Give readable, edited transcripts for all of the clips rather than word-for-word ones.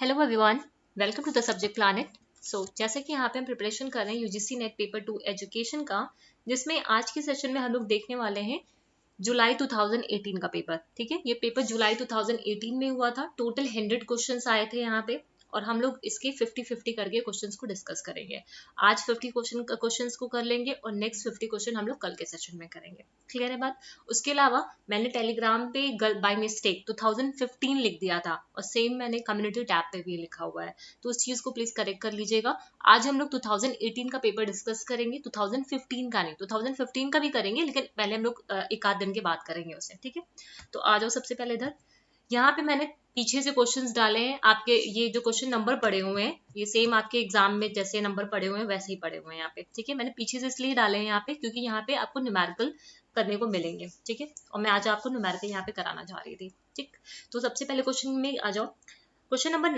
Hello everyone, welcome to the subject planet. जैसे कि यहाँ पे हम प्रिपरेशन कर रहे हैं यूजीसी नेट पेपर 2 एजुकेशन का, जिसमें आज के सेशन में हम लोग देखने वाले हैं जुलाई 2018 का पेपर। ठीक है, ये पेपर जुलाई 2018 में हुआ था। टोटल 100 क्वेश्चंस आए थे यहाँ पे और हम लोग इसके 50-50 करके क्वेश्चंस को डिस्कस करेंगे। आज 50 क्वेश्चंस को कर लेंगे और नेक्स्ट 50 क्वेश्चन हम लोग कल के सेशन में करेंगे। क्लियर है बात? उसके अलावा मैंने टेलीग्राम पे बाय मिस्टेक 2015 लिख दिया था और सेम मैंने कम्युनिटी टैब पे भी लिखा हुआ है, तो उस चीज को प्लीज करेक्ट कर लीजिएगा। आज हम लोग 2018 का पेपर डिस्कस करेंगे, 2015 का नहीं, 2015 का भी करेंगे, लेकिन पहले हम लोग एक आध दिन के बाद करेंगे उसे। ठीक है, तो आ जाओ सबसे पहले इधर। यहाँ पे मैंने पीछे से क्वेश्चंस डाले हैं आपके। ये जो क्वेश्चन नंबर पड़े हुए हैं ये सेम आपके एग्जाम में जैसे नंबर पड़े हुए हैं वैसे ही पड़े हुए हैं यहाँ पे। ठीक है, मैंने पीछे से इसलिए डाले हैं यहाँ पे क्योंकि यहाँ पे आपको न्यूमेरिकल करने को मिलेंगे। ठीक है, और मैं आज आपको न्यूमेरिकल यहाँ पे कराना चाह रही थी। ठीक, तो सबसे पहले क्वेश्चन में आ जाओ। Question number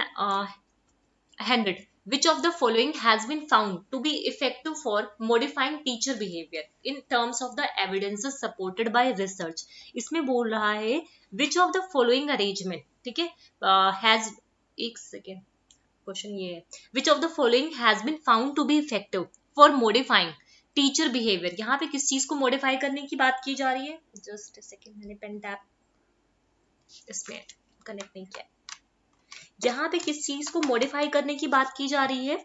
100. Which of the following has been found to be effective for modifying teacher behavior in terms of the evidences supported by research? इसमें बोल रहा है which of the following arrangement, ठीक है, has, एक second, question ये है which of the following has been found to be effective for modifying teacher behaviour. यहाँ पे किस चीज को मॉडिफाई करने की बात की जा रही है? जस्ट सेकेंड, मैंने पेन टैप इसमें कनेक्ट नहीं किया। यहाँ पे किस चीज को मॉडिफाई करने की बात की जा रही है?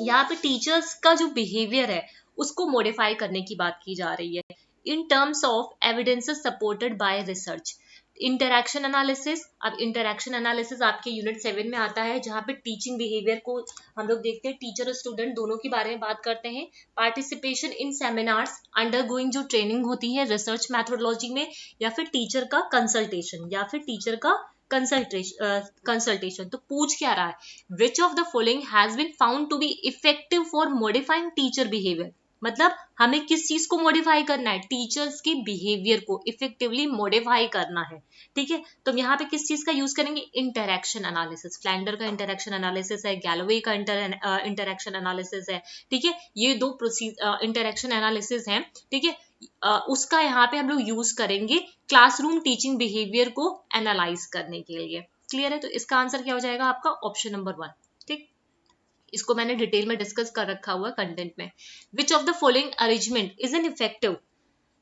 यहाँ पे टीचर्स का जो बिहेवियर है उसको मॉडिफाई करने की बात की जा रही है in terms of evidences supported by research. Interaction analysis, अब इंटरैक्शन एनालिसिस आपके यूनिट 7 में आता है, जहाँ पे टीचिंग बिहेवियर को हम लोग देखते हैं, टीचर और स्टूडेंट दोनों के बारे में बात करते हैं। पार्टिसिपेशन इन सेमिनार्स, अंडरगोइंग जो ट्रेनिंग होती है रिसर्च मैथोडोलॉजी में, या फिर टीचर का कंसल्टेशन या फिर टीचर का कंसल्टेशन। तो पूछ क्या रहा है? Which of the following has been found to be effective for modifying teacher behaviour. मतलब हमें किस चीज को मॉडिफाई करना है? टीचर्स के बिहेवियर को इफेक्टिवली मॉडिफाई करना है। ठीक है, तो यहाँ पे किस चीज का यूज करेंगे? Interaction analysis. फ्लैंडर का इंटरैक्शन एनालिसिस है, गैलोवे का इंटरैक्शन एनालिसिस है। ठीक है, ये दो इंटरैक्शन एनालिसिस है। ठीक है, उसका यहाँ पे हम लोग यूज करेंगे क्लासरूम टीचिंग बिहेवियर को एनालाइज करने के लिए। क्लियर है? तो इसका आंसर क्या हो जाएगा आपका? Option number 1। ठीक, इसको मैंने डिटेल में डिस्कस कर रखा हुआ कंटेंट में। Which of the following arrangement is an effective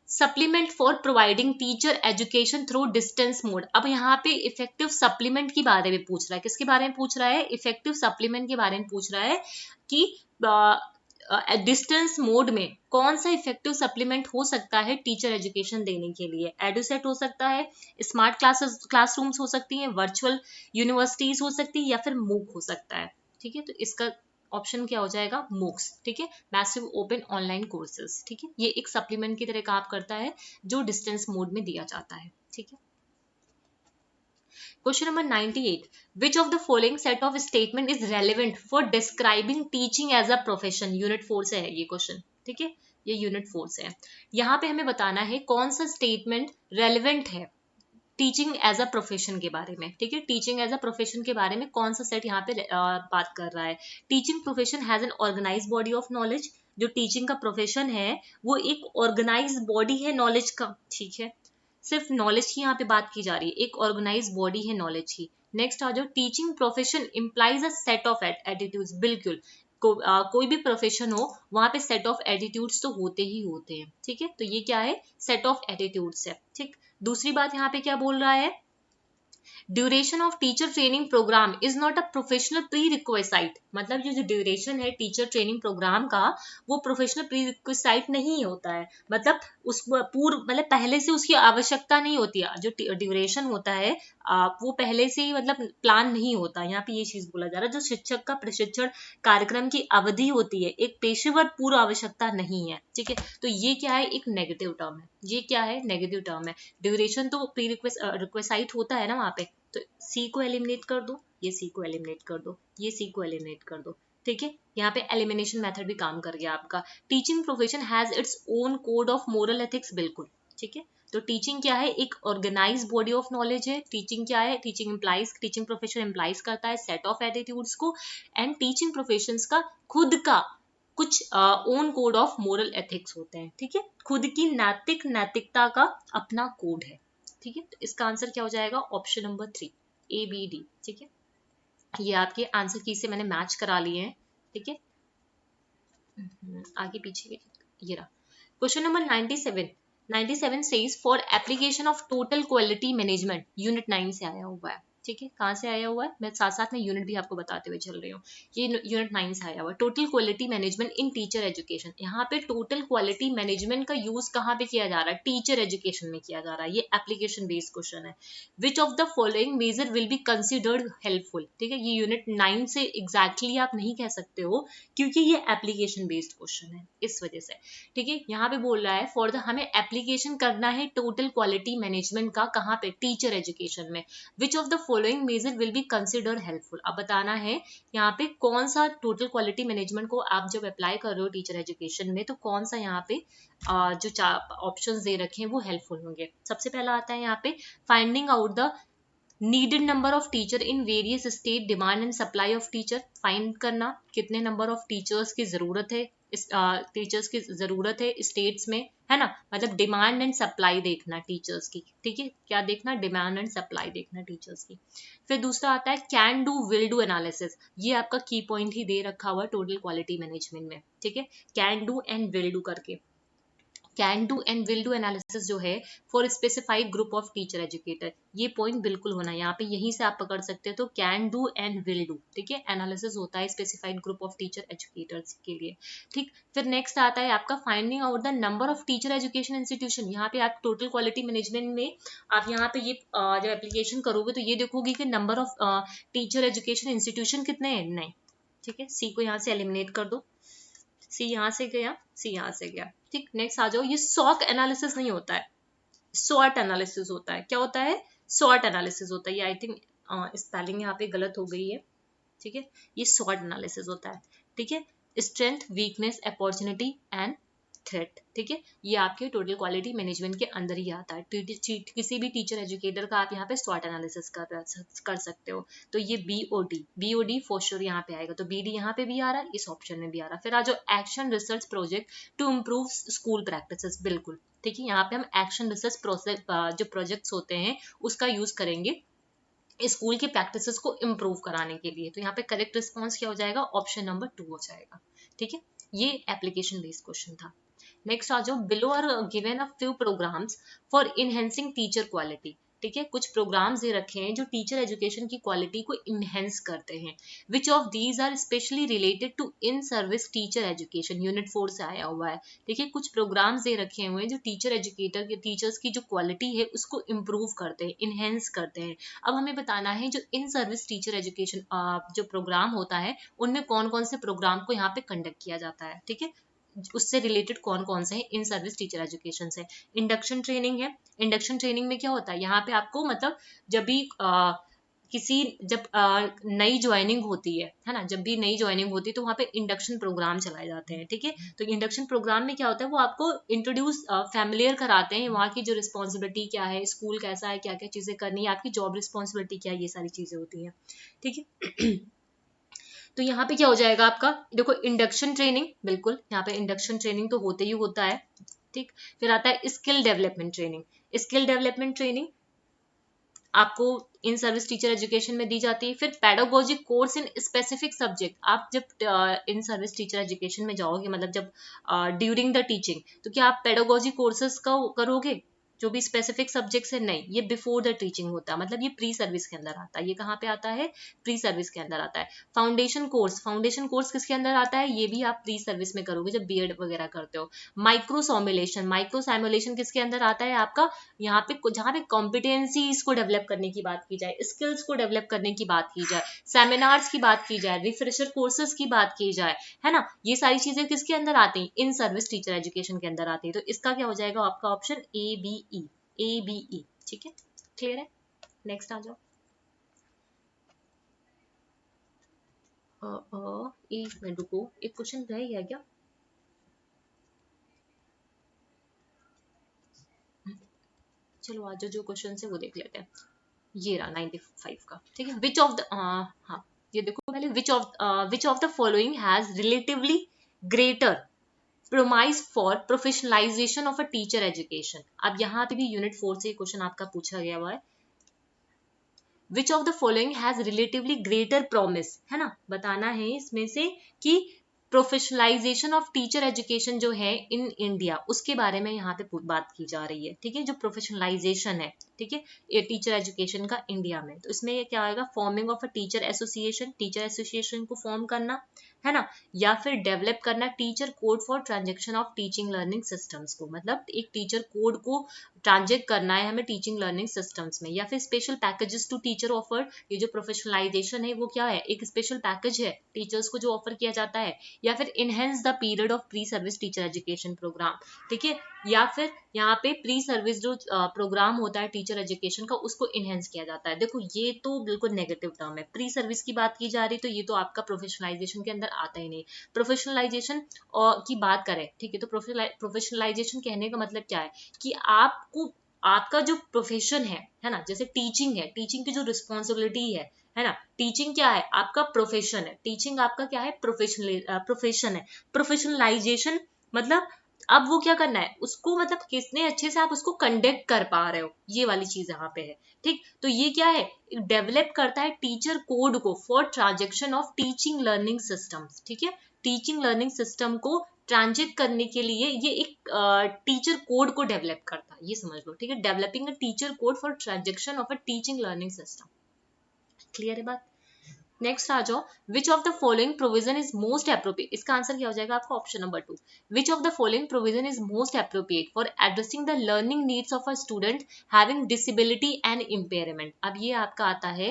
supplement for providing teacher education through distance mode. अब यहाँ पे इफेक्टिव सप्लीमेंट के बारे में पूछ रहा है। किसके बारे में पूछ रहा है? इफेक्टिव सप्लीमेंट के बारे में पूछ रहा है कि डिस्टेंस मोड में कौन सा इफेक्टिव सप्लीमेंट हो सकता है टीचर एजुकेशन देने के लिए। एडुसेट हो सकता है, स्मार्ट क्लासरूम्स हो सकती हैं, वर्चुअल यूनिवर्सिटीज हो सकती है, या फिर मूक हो सकता है। ठीक है, तो इसका ऑप्शन क्या हो जाएगा? मूक्स। ठीक है, मैसिव ओपन ऑनलाइन कोर्सेज। ठीक है, ये एक सप्लीमेंट की तरह काम करता है जो डिस्टेंस मोड में दिया जाता है। ठीक है, question number 98. Which of the following set of statement is relevant for describing teaching as a profession? Unit 4 से है ये क्वेश्चन। ठीक है, ये यूनिट 4 से है। यहाँ पे हमें बताना है कौन सा स्टेटमेंट रेलिवेंट है टीचिंग एज अ प्रोफेशन के बारे में। ठीक है, टीचिंग एज अ प्रोफेशन के बारे में कौन सा सेट यहाँ पे बात कर रहा है? Teaching profession has an organise body of knowledge. जो टीचिंग का प्रोफेशन है वो एक ऑर्गेनाइज बॉडी है नॉलेज का। ठीक है, सिर्फ नॉलेज की यहाँ पे बात की जा रही है, एक ऑर्गेनाइज बॉडी है नॉलेज की। नेक्स्ट आ जाओ, teaching profession implies a set of attitudes. बिल्कुल, कोई भी प्रोफेशन हो वहां पे सेट ऑफ एटीट्यूड्स तो होते ही होते हैं। ठीक है, तो ये क्या है? सेट ऑफ एटीट्यूड्स है। ठीक, दूसरी बात यहाँ पे क्या बोल रहा है? Duration of teacher training programme is not a professional prerequisite. मतलब ये जो ड्यूरेशन है टीचर ट्रेनिंग प्रोग्राम का वो प्रोफेशनल प्री रिक्वेसाइट नहीं होता है। मतलब उस पूर्व, मतलब पहले से उसकी आवश्यकता नहीं होती है। जो ड्यूरेशन होता है वो पहले से ही मतलब प्लान नहीं होता। यहाँ पे ये चीज बोला जा रहा है, जो शिक्षक का प्रशिक्षण कार्यक्रम की अवधि होती है एक पेशेवर पूर्व आवश्यकता नहीं है। ठीक है, तो ये क्या है? एक नेगेटिव टर्म है। ये क्या है? नेगेटिव टर्म है। ड्यूरेशन तो प्री रिक्वेसाइट होता है ना वहां पे, तो सी को एलिमिनेट कर दो, ये सी को एलिमिनेट कर दो, ये सी को एलिमिनेट कर दो। ठीक है, यहाँ पे एलिमिनेशन मेथड भी काम कर गया आपका। Teaching profession has its own code of moral ethics. बिल्कुल ठीक है, तो टीचिंग क्या है? एक ऑर्गेनाइज बॉडी ऑफ नॉलेज है। टीचिंग क्या है? टीचिंग प्रोफेशन इम्प्लाइज करता है सेट ऑफ एटीट्यूड्स को, एंड टीचिंग प्रोफेशंस का खुद का कुछ own code of moral ethics होते हैं। ठीक है, खुद की नैतिकता का अपना कोड है। ठीक है, तो इसका आंसर क्या हो जाएगा? Option number 3, ABD। ठीक है, ये आपके आंसर की से मैंने मैच करा लिए हैं, ठीक है। आगे पीछे ये रहा question number 97 says for application of total quality management, unit 9 से आया हुआ है, ठीक है। कहाँ से आया हुआ है, मैं साथ साथ में यूनिट भी आपको बताते हुए चल रही हूँ। ये यूनिट 9 से आया हुआ है, टोटल क्वालिटी मैनेजमेंट इन टीचर एजुकेशन। यहाँ पे टोटल क्वालिटी मैनेजमेंट का यूज कहाँ पे किया जा रहा है, टीचर एजुकेशन में किया जा रहा है। ये एप्लीकेशन बेस्ड क्वेश्चन है। Which of the following measure will be considered helpful, ठीक है। ये यूनिट 9 से एग्जैक्टली आप नहीं कह सकते हो, क्योंकि ये एप्लीकेशन बेस्ड क्वेश्चन है, इस वजह से, ठीक है। यहाँ पे बोल रहा है फॉर द, हमें एप्लीकेशन करना है टोटल क्वालिटी मैनेजमेंट का, कहाँ पे, टीचर एजुकेशन में। Which of the following measure will be considered helpful, अब बताना है यहाँ पे कौन सा टोटल क्वालिटी मैनेजमेंट को आप जब अप्लाई कर रहे हो टीचर एजुकेशन में, तो कौन सा यहाँ पे जो ऑप्शंस दे रखे हैं वो हेल्पफुल होंगे। सबसे पहला आता है यहाँ पे finding out the needed number of teacher in various state, demand and supply of teacher, find करना कितने नंबर ऑफ टीचर्स की जरूरत है, टीचर्स की जरूरत है स्टेट्स में, है ना। मतलब डिमांड एंड सप्लाई देखना टीचर्स की, ठीक है। क्या देखना, डिमांड एंड सप्लाई देखना टीचर्स की। फिर दूसरा आता है can do will do analysis, ये आपका की पॉइंट ही दे रखा हुआ है टोटल क्वालिटी मैनेजमेंट में, ठीक है। Can do and will do करके, can do and will do analysis जो है for specified group of teacher educator, ये पॉइंट बिल्कुल होना है यहाँ पे, यहीं से आप पकड़ सकते हो। तो can do and will do, ठीक है, एनालिसिस होता है specified group of teacher educators के लिए, ठीक। फिर नेक्स्ट आता है आपका finding out the number of teacher education institution. यहाँ पे आप टोटल क्वालिटी मैनेजमेंट में आप यहाँ पे ये जब एप्लीकेशन करोगे तो ये देखोगे कि number of teacher education institution कितने हैं, नहीं, ठीक है। सी को यहाँ से एलिमिनेट कर दो, सी यहाँ से गया, सी यहाँ से गया, ठीक। नेक्स्ट आ जाओ, ये सॉक एनालिसिस नहीं होता है, सॉर्ट एनालिसिस होता है। क्या होता है, सॉर्ट एनालिसिस होता है। ये आई थिंक स्पेलिंग यहाँ पे गलत हो गई है, ठीक है। ये सॉर्ट एनालिसिस होता है, ठीक है। Strength, weakness, opportunity and threat, ठीक है। ये आपके टोटल क्वालिटी मैनेजमेंट के अंदर ही आता है। किसी भी टीचर एजुकेटर का आप यहाँ पे स्वॉट एनालिसिस कर सकते हो। तो ये बीओडी फॉर श्योर यहाँ पे आएगा, तो बीडी यहाँ पे भी आ रहा है, इस ऑप्शन में भी आ रहा है। फिर आज action research project to improve school practices, बिल्कुल, ठीक है। यहाँ पे हम एक्शन रिसर्च जो प्रोजेक्ट्स होते हैं उसका यूज करेंगे स्कूल की प्रैक्टिसेस को इम्प्रूव कराने के लिए। तो यहाँ पे करेक्ट रिस्पॉन्स क्या हो जाएगा, ऑप्शन नंबर 2 हो जाएगा, ठीक है। ये एप्लीकेशन बेस्ड क्वेश्चन था। नेक्स्ट आ जाओ, below are given a few programmes for enhancing teacher quality, ठीक है। कुछ प्रोग्राम्स दे रखे हैं जो टीचर एजुकेशन की क्वालिटी को इनहेंस करते हैं। Which of these are specially related to in service teacher education, unit 4 से आया हुआ है, ठीक है। कुछ प्रोग्राम्स दे रखे हुए हैं जो टीचर एजुकेटर के टीचर्स की जो क्वालिटी है उसको इम्प्रूव करते हैं, इनहेंस करते हैं। अब हमें बताना है जो इन सर्विस टीचर एजुकेशन जो प्रोग्राम होता है उनमें कौन कौन से प्रोग्राम को यहाँ पे कंडक्ट किया जाता है, ठीक है। उससे रिलेटेड कौन कौन से हैं इन सर्विस टीचर एजुकेशन से। इंडक्शन ट्रेनिंग है, इंडक्शन ट्रेनिंग में क्या होता है, यहाँ पे आपको मतलब जब भी जब नई ज्वाइनिंग होती है ना, जब भी नई ज्वाइनिंग होती है तो वहाँ पे इंडक्शन प्रोग्राम चलाए जाते हैं, ठीक है। तो इंडक्शन प्रोग्राम में क्या होता है, वो आपको इंट्रोड्यूस फैमिलियर कराते हैं, वहाँ की जो रिस्पॉन्सिबिलिटी क्या है, स्कूल कैसा है, क्या क्या चीजें करनी है, आपकी जॉब रिस्पॉन्सिबिलिटी क्या है, ये सारी चीजें होती हैं, ठीक है। तो यहाँ पे क्या हो जाएगा आपका, देखो इंडक्शन ट्रेनिंग, बिल्कुल यहाँ पे इंडक्शन ट्रेनिंग तो होते ही होता है, ठीक। फिर आता है skill development training, skill development training आपको इन सर्विस टीचर एजुकेशन में दी जाती है। फिर pedagogy course in specific subject, आप जब इन सर्विस टीचर एजुकेशन में जाओगे, मतलब जब ड्यूरिंग द टीचिंग, तो क्या आप पेडागोजी कोर्सेज का करोगे जो भी स्पेसिफिक सब्जेक्ट है, नहीं, ये बिफोर द टीचिंग होता है, मतलब ये प्री सर्विस के अंदर आता है। ये कहाँ पे आता है, प्री सर्विस के अंदर आता है। फाउंडेशन कोर्स किसके अंदर आता है, ये भी आप प्री सर्विस में करोगे जब बीएड वगैरह करते हो। माइक्रो सैमुलेशन किसके अंदर आता है आपका, यहाँ पे जहाँ पे कॉम्पिटेंसीज को डेवलप करने की बात की जाए, स्किल्स को डेवलप करने की बात की जाए, सेमिनार्स की बात की जाए, रिफ्रेशर कोर्सेज की बात की जाए, है ना, ये सारी चीजें किसके अंदर आती हैं, इन सर्विस टीचर एजुकेशन के अंदर आती है। तो इसका क्या हो जाएगा आपका ऑप्शन ए बी ई, ठीक है, क्लियर है। नेक्स्ट आ जाओ, एक मिनट रुको, एक क्वेश्चन रह गया क्या, चलो आज जो क्वेश्चन है वो देख लेते हैं। ये रहा 95 का, ठीक है। विच ऑफ द, हाँ ये देखो पहले, विच of the following has relatively greater promise for professionalisation of a teacher education. अब यहाँ पे भी यूनिट 4 से क्वेश्चन आपका पूछा गया हुआ है। Which of the following has relatively greater promise, है ना, बताना है इसमें से कि प्रोफेशनलाइजेशन ऑफ टीचर एजुकेशन जो है इन इंडिया, उसके बारे में यहाँ पे बात की जा रही है, ठीक है, जो प्रोफेशनलाइजेशन है, ठीक है, ये टीचर एजुकेशन का इंडिया में। तो इसमें क्या आएगा, forming of a teacher association, teacher association को फॉर्म करना, है ना, या फिर डेवलप करना teacher code for transaction of teaching learning systems को, मतलब एक टीचर कोड को ट्रांजेक्ट करना है हमें टीचिंग लर्निंग सिस्टम्स में, या फिर special packages to teacher offer, ये जो प्रोफेशनलाइजेशन है वो क्या है, एक स्पेशल पैकेज है टीचर्स को जो ऑफर किया जाता है, या फिर enhance the period of pre service teacher education programme, ठीक है, या फिर यहाँ पे प्री सर्विस जो प्रोग्राम होता है टीचर एजुकेशन का उसको इनहेंस किया जाता है। देखो ये तो बिल्कुल नेगेटिव टर्म है, प्री सर्विस की बात की जा रही तो ये तो आपका प्रोफेशनलाइजेशन के अंदर आता ही नहीं। प्रोफेशनलाइजेशन की बात करें, ठीक है, तो प्रोफेशनलाइजेशन कहने का मतलब क्या है कि आपको आपका जो प्रोफेशन है ना, जैसे टीचिंग है, टीचिंग की जो रिस्पॉन्सिबिलिटी है ना, टीचिंग क्या है, आपका प्रोफेशन है, टीचिंग आपका क्या है, प्रोफेशन है। प्रोफेशनलाइजेशन मतलब अब वो क्या करना है उसको, मतलब कितने अच्छे से आप उसको कंडक्ट कर पा रहे हो, ये वाली चीज यहाँ पे है, ठीक। तो ये क्या है, डेवलप करता है टीचर कोड को for transaction of teaching learning systems, ठीक है, टीचिंग लर्निंग सिस्टम को ट्रांजिट करने के लिए ये एक टीचर कोड को डेवलप करता है, ये समझ लो, ठीक है, developing a teacher code for transaction of a teaching learning system. Clear है बात। नेक्स्ट आ जाओ, विच of the following provision is most appropriate, इसका आंसर क्या हो जाएगा आपका option number 2, which of the following provision is most appropriate for addressing the learning needs of a student having disability and impairment. अब ये आपका आता है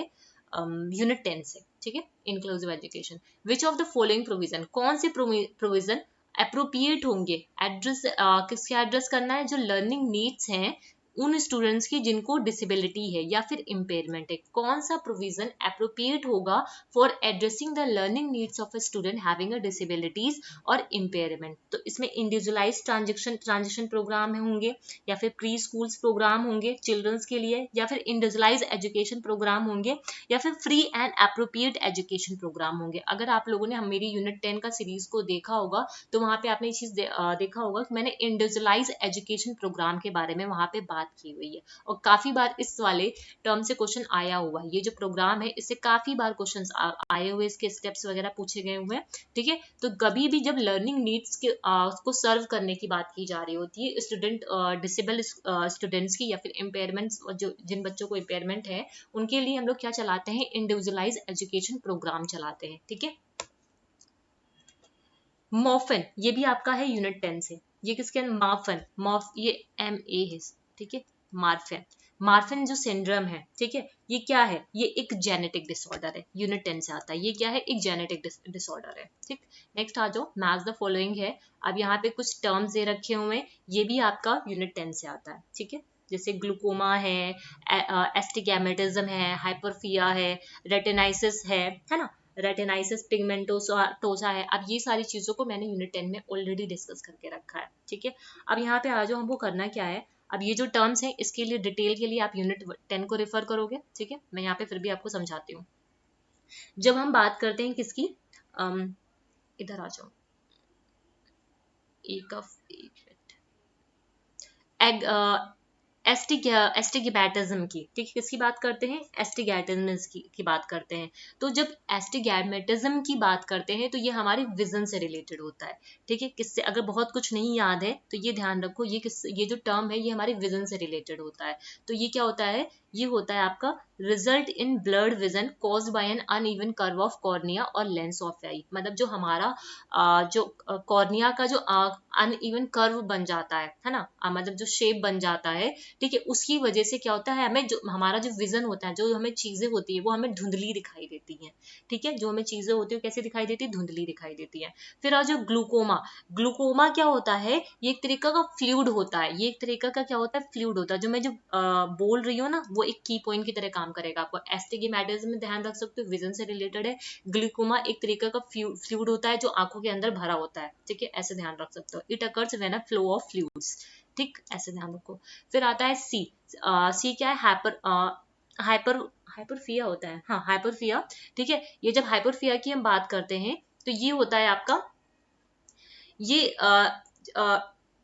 यूनिट 10 से, ठीक है, inclusive education. Which of the following provision, कौन से प्रोविजन अप्रोप्रिएट होंगे एड्रेस, किसके एड्रेस करना है, जो लर्निंग नीड्स हैं उन स्टूडेंट्स की जिनको डिसेबिलिटी है या फिर इम्पेयरमेंट है, कौन सा प्रोविजन अप्रोप्रिएट होगा for addressing the learning needs of a student having a disabilities और इम्पेयरमेंट। तो इसमें इंडिविजुअलाइज ट्रांजिशन प्रोग्राम होंगे, या फिर प्री स्कूल्स प्रोग्राम होंगे चिल्ड्रंस के लिए, या फिर इंडिविजुअलाइज एजुकेशन प्रोग्राम होंगे, या फिर free and appropriate education programme होंगे। अगर आप लोगों ने मेरी यूनिट 10 का सीरीज को देखा होगा तो वहां पे आपने ये चीज देखा होगा कि मैंने इंडिविजुअलाइज एजुकेशन प्रोग्राम के बारे में वहां पे बात की हुई है, और काफी बार इस वाले टर्म से क्वेश्चन आया हुआ है। ये जो प्रोग्राम है इससे काफी बार क्वेश्चन आए हुए, इसके स्टेप्स वगैरह पूछे गए हुए हैं, ठीक है। तो कभी भी जब लर्निंग नीड्स के उसको सर्व करने की बात की जा रही होती है स्टूडेंट, डिसेबल स्टूडेंट्स की, या फिर इम्पेयरमेंट्स, जो जिन बच्चों को इम्पेयरमेंट है उनके लिए हम लोग क्या चलाते हैं, इंडिविजुअलाइज एजुकेशन प्रोग्राम चलाते हैं, ठीक है। मॉर्फन, ये भी आपका है यूनिट 10 से, ये किसके अंदर, ये MA है, ठीक है, मार्फन। मार्फन जो सिंड्रोम है, ठीक है, ये क्या है, ये एक जेनेटिक डिसऑर्डर है, यूनिट 10 से आता है, ये क्या है, एक जेनेटिक डिसऑर्डर है, ठीक। नेक्स्ट आ जाओ, मैच द फॉलोइंग है, अब यहाँ पे कुछ टर्म्स दे रखे हुए हैं, ये भी आपका यूनिट 10 से आता है, ठीक है, जैसे ग्लूकोमा है, एस्टिगैमेटिज्म है, हाइपरफिया है, रेटिनाइसिस है ना, रेटिनाइसिस पिगमेंटोसा है। अब ये सारी चीजों को मैंने यूनिट 10 में ऑलरेडी डिस्कस करके रखा है, ठीक है। अब यहाँ पे आ जाओ, हमको करना क्या है, अब ये जो टर्म्स हैं इसके लिए डिटेल के लिए आप यूनिट 10 को रेफर करोगे, ठीक है, मैं यहाँ पे फिर भी आपको समझाती हूँ। जब हम बात करते हैं किसकी, इधर आ जाओ, एक एस्टिगैमेटिज्म की, ठीक है, किसकी बात करते हैं, एस्टिगैमेटिज्म की बात करते हैं। तो जब एस्टिगैमेटिज्म की बात करते हैं तो ये हमारे विजन से रिलेटेड होता है, ठीक है, किससे, अगर बहुत कुछ नहीं याद है तो ये ध्यान रखो, ये जो टर्म है ये हमारे विजन से रिलेटेड होता है। तो ये क्या होता है, ये होता है आपका result in blurred vision caused by an uneven curve of cornea और लेंस ऑफ आई, मतलब जो हमारा जो कॉर्निया का जो अनइवन कर्व बन जाता है ना, मतलब जो शेप बन जाता है, ठीक है, उसकी वजह से क्या होता है, हमें जो हमारा जो विजन होता है, जो हमें चीजें होती है वो हमें धुंधली दिखाई देती हैं, ठीक है, जो हमें चीजें होती है कैसे दिखाई देती है, धुंधली दिखाई देती है। फिर आज जो ग्लूकोमा, ग्लूकोमा क्या होता है, ये एक तरीका का फ्लूइड होता है, ये एक तरीका का क्या होता है, फ्लूइड होता है, जो मैं जो बोल रही हूँ ना वो एक की पॉइंट की तरह काम करेगा। आपको एस्टिग्मेटिज्म में ध्यान रख सकते हो, विजन से रिलेटेड है। ग्लूकोमा एक तरीका का फ्लूइड होता है जो आंखों के अंदर भरा होता है, ठीक है, ऐसे ध्यान रख सकते हो। It occurs when a flow of fluids, ठीक, ऐसे ध्यान रखो। फिर आता है सी क्या है, हाइपरफिया होता है, हाँ हाइपरफिया, ठीक है। ये जब हाइपरफिया की हम बात करते हैं तो ये होता है आपका, ये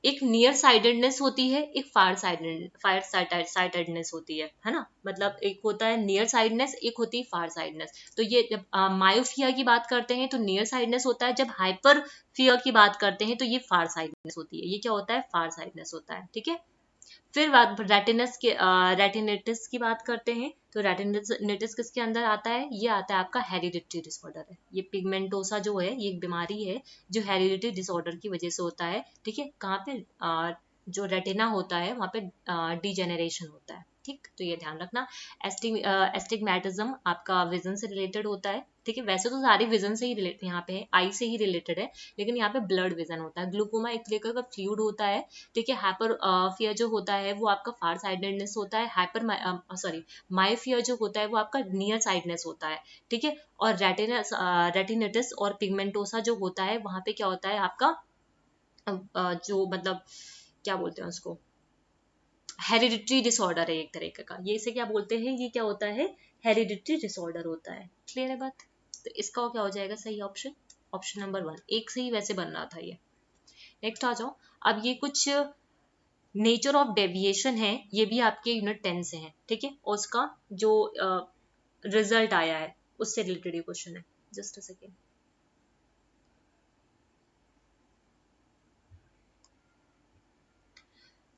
एक नियर साइडेडनेस होती है, एक फार साइडेडनेस होती है ना। मतलब एक होता है नियर साइडनेस, एक होती है फार साइडनेस। तो ये जब मायोफिया की बात करते हैं तो नियर साइडनेस होता है, जब हाइपर फियर की बात करते हैं तो ये फार साइडनेस होती है। ये क्या होता है, फार साइडनेस होता है, ठीक है। फिर बात रेटिनिटिस की बात करते हैं तो रेटिनिटिस किसके अंदर आता है, ये आता है आपका हेरिडिटरी डिसऑर्डर है। ये पिगमेंटोसा जो है ये एक बीमारी है जो हेरिडिटरी डिसऑर्डर की वजह से होता है, ठीक है। कहाँ पे जो रेटिना होता है वहाँ पे डिजेनरेशन होता है, ठीक। तो ये ध्यान रखना। एस्टिग्मेटिज्म आपका विजन से रिलेटेड होता है, ठीक है। वैसे तो सारे विजन से ही रिलेटेड यहाँ पे है, आई से ही रिलेटेड है, लेकिन यहाँ पे ब्लड विजन होता है। ग्लूकोमा एक तरीके का फ्लूइड होता है, ठीक है। हाइपर फियर जो होता है वो आपका फार साइडेडनेस होता है। मायोफियर जो होता है वो आपका नियर साइडनेस होता है, ठीक है। और रेटिनिटिस और पिगमेंटोसा जो होता है वहां पे क्या होता है आपका जो मतलब क्या बोलते हैं उसको, हेरिडिटरी डिसऑर्डर है एक तरीके का। ये इसे क्या बोलते हैं, ये क्या होता है, हेरिडिटरी डिसऑर्डर होता है। क्लियर है बात। तो इसका क्या हो जाएगा सही ऑप्शन, ऑप्शन नंबर 1। एक से ही वैसे बन रहा था ये। नेक्स्ट आ जाओ। अब ये कुछ नेचर ऑफ डेविएशन है, ये भी आपके यूनिट 10 से है, ठीक है। और उसका जो रिजल्ट आया है उससे रिलेटेड ये क्वेश्चन है। Just a second.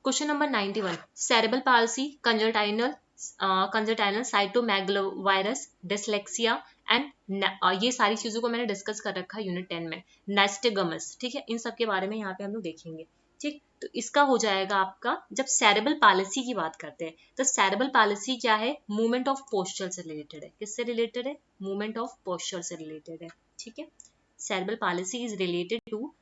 Question number 91, cerebral palsy, congenital cytomegalovirus, dyslexia and ये सारी चीजों को मैंने डिस्कस कर रखा है यूनिट 10 में। नेस्टिगमस, ठीक है। इन सब के बारे में यहाँ पे हम लोग देखेंगे, ठीक। तो इसका हो जाएगा आपका, जब सेरेब्रल पालिसी की बात करते हैं तो सेरेब्रल पालिसी क्या है, मूवमेंट ऑफ पोस्चर से रिलेटेड है। किससे रिलेटेड है, मूवमेंट ऑफ पोस्चर से रिलेटेड है, ठीक है। Cerebral palsy is related to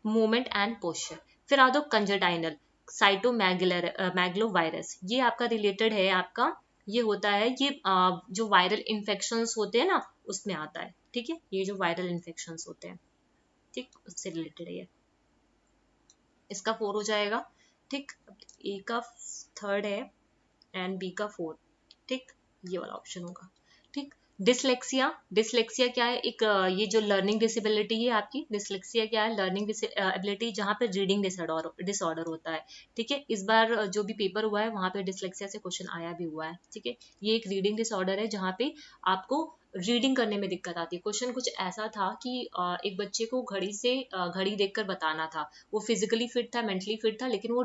movement and posture. फिर आ दो कंजर्टाइनल साइटोमेगलोवायरस, ये आपका रिलेटेड है, आपका ये होता है, ये जो वायरल इन्फेक्शंस होते हैं ना उसमें आता है, ठीक है। ये जो वायरल इन्फेक्शंस होते हैं, ठीक, उससे रिलेटेड है ये। इसका 4 हो जाएगा, ठीक। ए का 3rd है एंड बी का 4th, ठीक। ये वाला ऑप्शन होगा, ठीक। डिसलेक्सिया, डिसलेक्सिया क्या है, एक ये जो लर्निंग डिसेबिलिटी है आपकी, डिसलेक्सिया क्या है, लर्निंग डिसेबिलिटी जहाँ पे रीडिंग डिसऑर्डर होता है, ठीक है। इस बार जो भी पेपर हुआ है वहाँ पे डिसलेक्सिया से क्वेश्चन आया भी हुआ है, ठीक है। ये एक रीडिंग डिसऑर्डर है जहाँ पे आपको रीडिंग करने में दिक्कत आती है। क्वेश्चन कुछ ऐसा था कि एक बच्चे को घड़ी देखकर बताना था, वो फिजिकली फिट था, मेंटली फिट था, लेकिन वो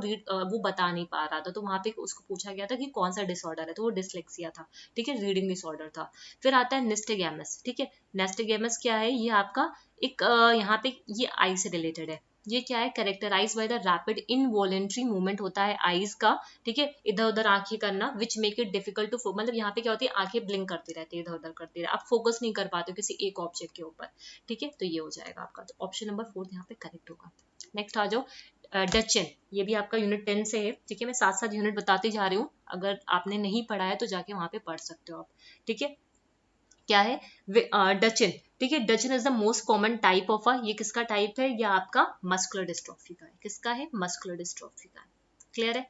बता नहीं पा रहा था। तो वहां पे उसको पूछा गया था कि कौन सा डिसऑर्डर है, तो वो डिसलेक्सिया था, ठीक है, रीडिंग डिसऑर्डर था। फिर आता है निस्टेगेमस, ठीक है। नेस्टेगेमस क्या है, ये आपका एक यहाँ पे ये आई से रिलेटेड है। ये क्या है, characterise by the rapid involuntary movement होता है आईज का, ठीक है, इधर उधर आंखें करना, which make it difficult to, मतलब यहाँ पे क्या होती है, आंखें ब्लिंक करती रहती है, इधर उधर करती रहती है, आप फोकस नहीं कर पाते हो किसी एक ऑब्जेक्ट के ऊपर, ठीक है। तो ये हो जाएगा आपका, तो ऑप्शन नंबर 4 यहाँ पे करेक्ट होगा। नेक्स्ट आ जाओ, डचन, ये भी आपका यूनिट 10 से है, ठीक है। मैं साथ साथ यूनिट बताती जा रही हूँ, अगर आपने नहीं पढ़ा है तो जाके वहां पे पढ़ सकते हो आप, ठीक है। क्या है, डचन, ठीक है। Duchenne is the most common type of ये किसका टाइप है, या आपका मस्कुलर डिस्ट्रॉफी का है, किसका है, मस्कुलर डिस्ट्रॉफी का है। क्लियर है।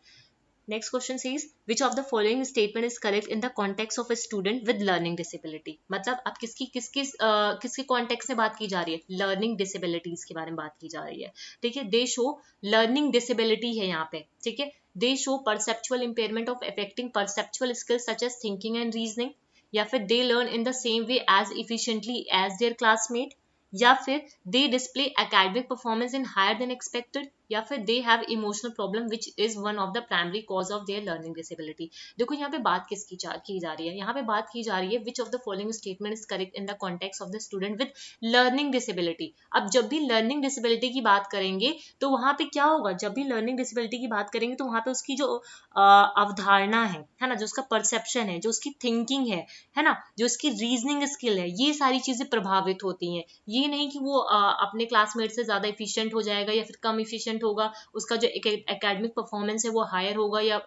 Next question says which of the following statement is correct in the context of a student with learning disability. मतलब अब किसके कॉन्टेक्स्ट से बात की जा रही है, लर्निंग डिसेबिलिटीज के बारे में बात की जा रही है, ठीक है। दे शो लर्निंग डिसेबिलिटी है यहाँ पे, ठीक है। They show perceptual impairment of affecting perceptual skills such as thinking and reasoning, या फिर they learn in the same way as efficiently as their classmate, या फिर they display academic performance in higher than expected, या फिर they have emotional problem which is one of the primary cause of their learning disability. देखो यहाँ पे बात किसकी की जा रही है, यहाँ पे बात की जा रही है which of the following statement is correct in the context of the student with learning disability. अब जब भी लर्निंग डिसेबिलिटी की बात करेंगे तो वहां पे क्या होगा, जब भी लर्निंग डिसेबिलिटी की बात करेंगे तो वहां पे उसकी जो अवधारणा है ना, जो उसका परसेप्शन है, जो उसकी थिंकिंग है ना, जो उसकी रीजनिंग स्किल है, ये सारी चीजें प्रभावित होती हैं। ये नहीं कि वो अपने क्लासमेट से ज्यादा इफिशिएंट हो जाएगा या फिर कम इफिशिएंट होगा, उसका जो एकेडमिक परफॉर्मेंस है वो हायर होगा या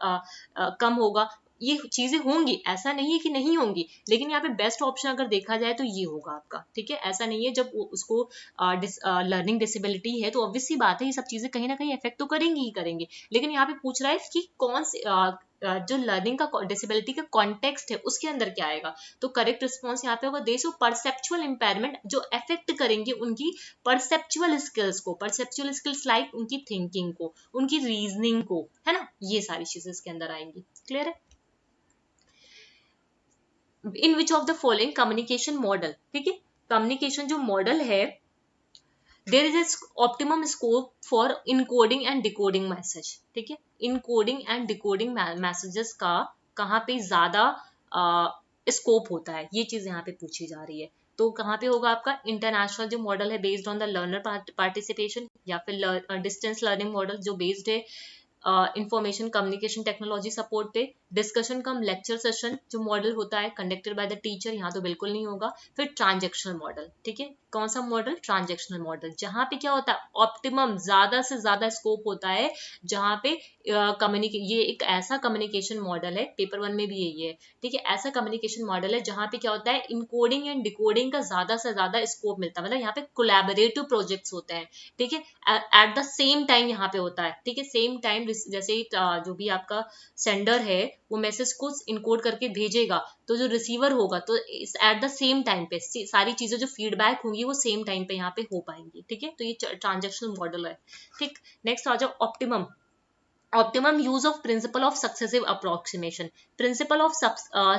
कम होगा, ये चीजें होंगी, ऐसा नहीं है कि नहीं होंगी, लेकिन यहाँ पे बेस्ट ऑप्शन अगर देखा जाए तो ये होगा आपका, ठीक है। ऐसा नहीं है, जब उसको लर्निंग डिसेबिलिटी है तो ऑब्वियसली बात है ये सब चीजें कहीं ना कहीं इफेक्ट तो करेंगी ही करेंगे, लेकिन यहाँ पे पूछ रहा है कि कौन से जो लर्निंग का डिसेबिलिटी का कॉन्टेक्स्ट है उसके अंदर क्या आएगा। तो करेक्ट रिस्पॉन्स यहाँ पे होगा दे सो परसेप्चुअल इंपेयरमेंट, जो अफेक्ट करेंगे उनकी परसेप्चुअल स्किल्स को, परसेप्चुअल स्किल्स लाइक उनकी थिंकिंग को, उनकी रीजनिंग को, है ना, ये सारी चीजें इसके अंदर आएंगी। क्लियर है। In which of the following communication model, ठीक है, कम्युनिकेशन जो मॉडल है, there is a optimum scope for encoding and decoding message, ठीक है। इनकोडिंग एंड डिकोडिंग मैसेजेस का कहाँ पे ज्यादा स्कोप होता है, ये चीज यहाँ पे पूछी जा रही है। तो कहाँ पे होगा आपका इंटरनेशनल जो मॉडल है based on the learner participation, या फिर डिस्टेंस लर्निंग मॉडल जो बेस्ड है इंफॉर्मेशन कम्युनिकेशन टेक्नोलॉजी सपोर्ट पे, डिस्कशन कम लेक्चर सेशन जो मॉडल होता है कंडक्टेड बाय द टीचर, यहाँ तो बिल्कुल नहीं होगा। फिर ट्रांजेक्शनल मॉडल, ठीक है, कौन सा मॉडल, ट्रांजेक्शनल मॉडल, जहाँ पे क्या होता है ऑप्टिमम ज्यादा से ज्यादा स्कोप होता है, जहाँ पे ये एक ऐसा कम्युनिकेशन मॉडल है, पेपर 1 में भी यही है, ठीक है, ऐसा कम्युनिकेशन मॉडल है जहाँ पे क्या होता है इनकोडिंग एंड डिकोडिंग का ज्यादा से ज्यादा स्कोप मिलता है, मतलब यहाँ पे कोलैबोरेटिव प्रोजेक्ट्स होते हैं, ठीक है, एट द सेम टाइम यहाँ पे होता है, ठीक है, सेम टाइम जैसे जो भी आपका सेंडर है वो मैसेज को इनकोड करके भेजेगा, तो जो रिसीवर होगा तो एट द सेम टाइम पे सारी चीजें जो फीडबैक होंगी वो सेम टाइम पे यहाँ पे हो पाएंगी, ठीक है, तो ये ट्रांजेक्शनल मॉडल है। ठीक, नेक्स्ट आ जाओ optimum use of principle of successive approximation. Principle of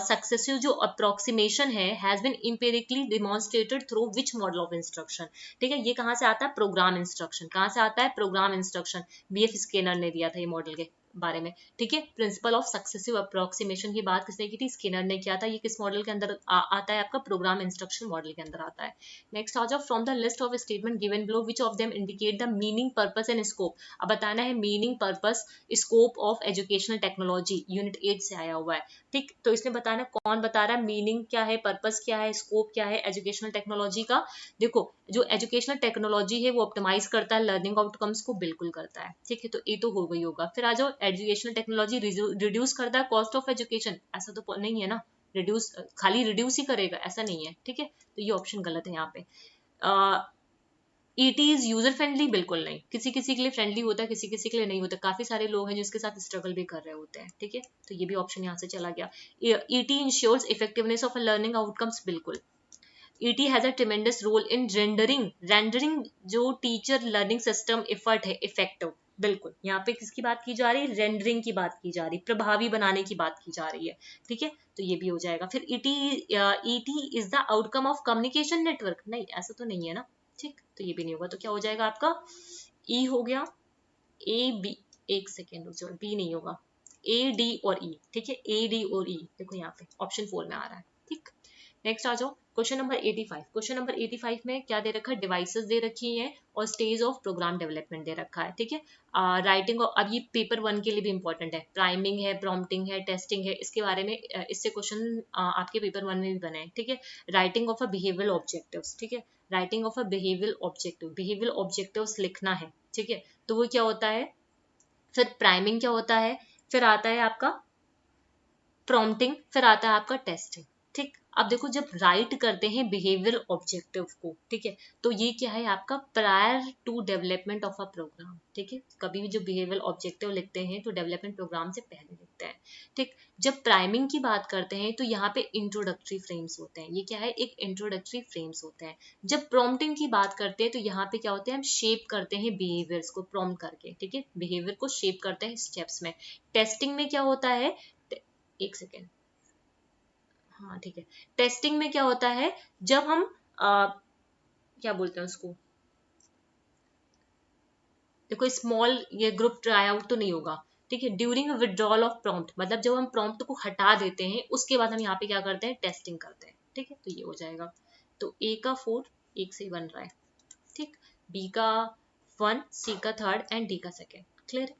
successive जो अप्रोक्सीमेशन है has been empirically demonstrated through which model of instruction, ठीक है, ये कहाँ से आता है, प्रोग्राम इंस्ट्रक्शन, कहाँ से आता है, प्रोग्राम इंस्ट्रक्शन, बीएफ स्किनर ने दिया था ये मॉडल के बारे में, ठीक है। प्रिंसिपल ऑफ सक्सेसिव अप्रोक्सीमेशन की बात किसने की थी, स्किनर ने किया था। ये किस मॉडल के अंदर आता है, आपका प्रोग्राम इंस्ट्रक्शन मॉडल के अंदर आता है। नेक्स्ट आ जाओ from the list of statement given below which of them indicate the meaning purpose and scope. अब बताना है meaning purpose scope of educational technology, unit 8 से आया हुआ है, ठीक, तो इसने बताना कौन बता रहा है मीनिंग क्या है, पर्पस क्या है, स्कोप क्या है एजुकेशनल टेक्नोलॉजी का। देखो जो एजुकेशनल टेक्नोलॉजी है वो ऑप्टिमाइज करता है लर्निंग आउटकम्स को, बिल्कुल करता है, ठीक है, तो ये तो हो गई होगा। फिर आ जाओ एजुकेशनल टेक्नोलॉजी रिड्यूस करता है कॉस्ट ऑफ एजुकेशन, ऐसा तो नहीं है ना, रिड्यूस खाली रिड्यूस ही करेगा ऐसा नहीं है, ठीक है, तो ये ऑप्शन गलत है यहाँ पे। ईटी इज यूजर फ्रेंडली, बिल्कुल नहीं, किसी किसी के लिए फ्रेंडली होता है, किसी किसी के लिए नहीं होता, काफी सारे लोग हैं जिसके साथ स्ट्रगल भी कर रहे होते हैं, ठीक है, तो ये भी ऑप्शन यहाँ से चला गया। ET ensures effectiveness of learning outcomes, बिल्कुल। ET has a tremendous role in rendering जो टीचर लर्निंग सिस्टम एफर्ट है इफेक्टिव, बिल्कुल, यहाँ पे किसकी बात की जा रही है, रेंडरिंग की बात की जा रही है, प्रभावी बनाने की बात की जा रही है, ठीक है, तो ये भी हो जाएगा। फिर ET is the outcome of communication network, नहीं ऐसा तो नहीं है ना, ठीक, तो ये भी नहीं होगा, तो क्या हो जाएगा आपका ई हो गया, ए बी, एक सेकेंड बी नहीं होगा, ए डी और ई, ठीक है, ए डी और ई देखो यहाँ पे ऑप्शन 4 में आ रहा है, ठीक। नेक्स्ट आ जाओ क्वेश्चन नंबर 85। क्वेश्चन नंबर 85 में क्या दे रखा है, डिवाइसेस दे रखी हैं और स्टेज ऑफ प्रोग्राम डेवलपमेंट दे रखा है, ठीक है। राइटिंग अब ये पेपर 1 के लिए भी इंपॉर्टेंट है, प्राइमिंग है, प्रॉम्प्टिंग है, टेस्टिंग है, इसके बारे में इससे क्वेश्चन आपके पेपर 1 में भी बने हैं, ठीक है। Writing of a behavioural objectives, ठीक है, writing of a behavioural objectives लिखना है, ठीक है, तो वो क्या होता है, फिर प्राइमिंग क्या होता है, फिर आता है आपका प्रॉम्प्टिंग, फिर आता है आपका टेस्टिंग, ठीक। अब देखो जब राइट करते हैं बिहेवियरल ऑब्जेक्टिव को, ठीक है, तो ये क्या है आपका prior to development of a programme, ठीक है, कभी भी जो बिहेवियरल ऑब्जेक्टिव लिखते हैं तो डेवलपमेंट प्रोग्राम से पहले लिखते हैं, ठीक। जब प्राइमिंग की बात करते हैं तो यहाँ पे इंट्रोडक्टरी फ्रेम्स होते हैं, ये क्या है, एक इंट्रोडक्टरी फ्रेम्स होते हैं। जब प्रॉम्प्टिंग की बात करते हैं तो यहाँ पे क्या होते हैं, हम शेप करते हैं बिहेवियर्स को प्रॉम्प्ट करके, ठीक है, बिहेवियर को शेप करते हैं स्टेप्स में। टेस्टिंग में क्या होता है, एक सेकेंड, हाँ ठीक है, टेस्टिंग में क्या होता है, जब हम क्या बोलते हैं उसको, देखो स्मॉल ये ग्रुप ट्राई आउट तो नहीं होगा, ठीक है, ड्यूरिंग विड्रॉल ऑफ प्रॉम्प्ट, मतलब जब हम प्रॉम्प्ट को हटा देते हैं उसके बाद हम यहाँ पे क्या करते हैं, टेस्टिंग करते हैं, ठीक है, तो ये हो जाएगा। तो ए का 4 एक से ही बन रहा है, ठीक, बी का 1, सी का 3rd एंड डी का 2nd, clear.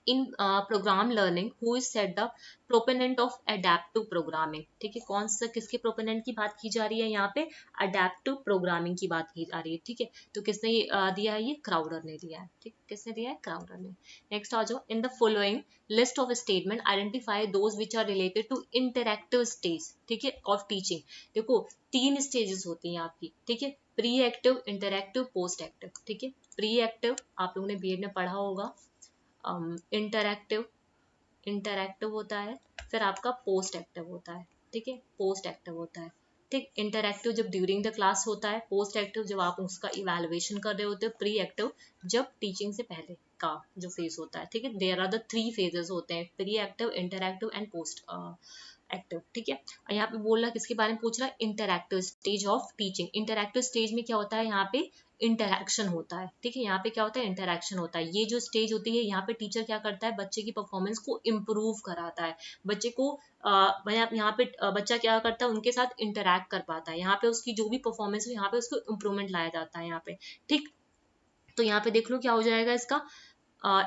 In programme learning who is set the proponent of adaptive programming. ठीक है, कौन सा किसके प्रोपोनेंट की बात की जा रही है यहाँ पे, अडेप्टिव प्रोग्रामिंग की बात की जा रही है। ठीक है, तो किसने दिया है, ये क्राउडर ने दिया है। ठीक, किसने दिया है, क्राउडर ने। नेक्स्ट आ जाओ, in the following list of statement identify those which are related to interactive stage. ठीक है, ऑफ टीचिंग। देखो 3 स्टेजेस होती हैं आपकी। ठीक है, pre active, interactive, post active. ठीक है, प्री एक्टिव आप लोगों ने बीएड में पढ़ा होगा, इंटरैक्टिव होता है, फिर आपका पोस्ट एक्टिव होता है। ठीक है, पोस्ट एक्टिव होता है। ठीक, इंटरैक्टिव जब ड्यूरिंग द क्लास होता है, पोस्ट एक्टिव जब आप उसका इवैल्यूएशन कर रहे होते हो, प्री एक्टिव जब टीचिंग से पहले का जो फेज होता है। ठीक है, देयर आर द 3 फेजेस होते हैं, pre active, interactive and post active. ठीक है, और यहाँ पे बोल रहा किसके बारे में पूछ रहा है, interactive stage of teaching. Interactive stage में क्या होता है, यहाँ पे इंटरैक्शन होता है। ठीक है, यहाँ पे क्या होता है, इंटरैक्शन होता है। ये जो स्टेज होती है, यहाँ पे टीचर क्या करता है, बच्चे की परफॉर्मेंस को इम्प्रूव कराता है, बच्चे को यहाँ पे बच्चा क्या करता है, उनके साथ इंटरैक्ट कर पाता है। यहाँ पे उसकी जो भी परफॉर्मेंस हो, यहाँ पे उसको इम्प्रूवमेंट लाया जाता है यहाँ पे। ठीक, तो यहाँ पे देख लो क्या हो जाएगा, इसका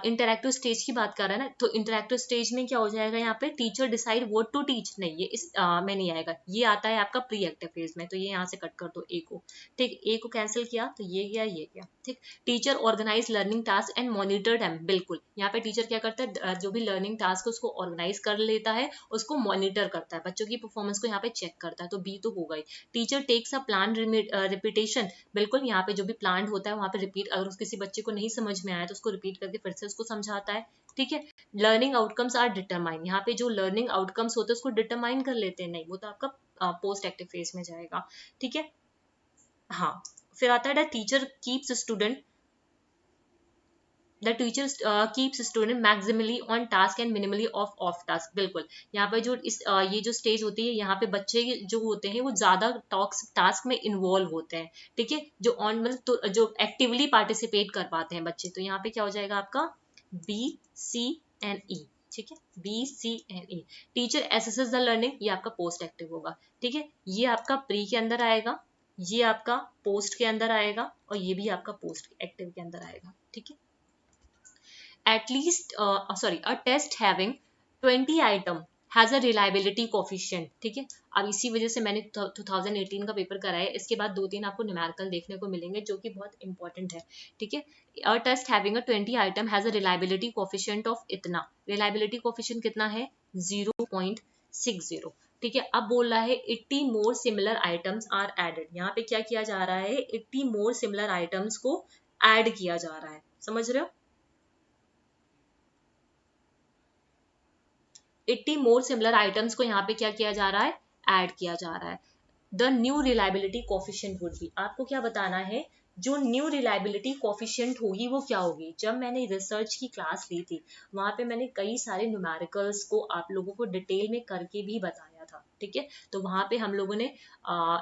इंटरैक्टिव स्टेज की बात कर रहा है ना, तो इंटरैक्टिव स्टेज में क्या हो जाएगा, यहाँ पे teacher decide what to teach, नहीं ये इस में नहीं आएगा, ये आता है आपका प्री एक्टिव फेज में। तो ये यहाँ से कट कर दो ए को। ठीक, ए को कैंसिल किया तो ये गया, ये गया। ठीक, teacher organise learning task and monitor them. बिल्कुल, यहाँ पे टीचर क्या करता है, जो भी लर्निंग टास्क है उसको ऑर्गेनाइज कर लेता है, उसको मॉनिटर करता है, बच्चों की परफॉर्मेंस को यहाँ पे चेक करता है। तो बी तो होगा ही। Teacher takes a plan repetition. बिल्कुल, यहाँ पे जो भी प्लान होता है वहाँ पे रिपीट, अगर किसी बच्चे को नहीं समझ में आया तो उसको रिपीट करके फिर से उसको समझाता है। ठीक है, लर्निंग आउटकम्स आर डिटरमाइन। यहाँ पे जो लर्निंग आउटकम्स होते हैं उसको डिटरमाइन कर लेते हैं, नहीं वो तो आपका पोस्ट एक्टिव फेज में जाएगा। ठीक है, हाँ, फिर आता है teacher keeps student, the teacher keeps student maximally on task and minimally of task. बिल्कुल, यहाँ पे जो ये जो स्टेज होती है, यहाँ पे बच्चे जो होते हैं वो ज्यादा टास्क में इन्वॉल्व होते हैं। ठीक है, जो ऑन मतलब तो जो एक्टिवली पार्टिसिपेट कर पाते हैं बच्चे। तो यहाँ पे क्या हो जाएगा आपका बी, सी एंड ई। ठीक है, B, C and E. Teacher assesses the learning, ये आपका पोस्ट एक्टिव होगा। ठीक है, ये आपका प्री के अंदर आएगा, ये आपका पोस्ट के अंदर आएगा, और ये भी आपका पोस्ट एक्टिव के अंदर आएगा। ठीक है, at least a test having 20 item has a reliability coefficient। ठीक है, अब इसी वजह से मैंने 2018 का पेपर कराया है। इसके बाद 2-3 आपको न्यूमेरिकल देखने को मिलेंगे जो कि बहुत इंपॉर्टेंट है। ठीक है, a test having a 20 item has a reliability coefficient of इतना, reliability coefficient कितना है, 0.60। ठीक है, अब बोल रहा है 80 more similar items are added। यहाँ पे क्या किया जा रहा है, 80 more similar items को ऐड किया जा रहा है, समझ रहे हो। 80 मोर सिमिलर आइटम्स को यहाँ पे क्या किया जा रहा है, ऐड किया जा रहा है। The new reliability coefficient would be, आपको क्या बताना है, जो न्यू रिलायबिलिटी कोफिशिएंट होगी वो क्या होगी। जब मैंने रिसर्च की क्लास ली थी वहां पे मैंने कई सारे न्यूमेरिकल्स को आप लोगों को डिटेल में करके भी बताया था। ठीक है, तो वहां पे हम लोगों ने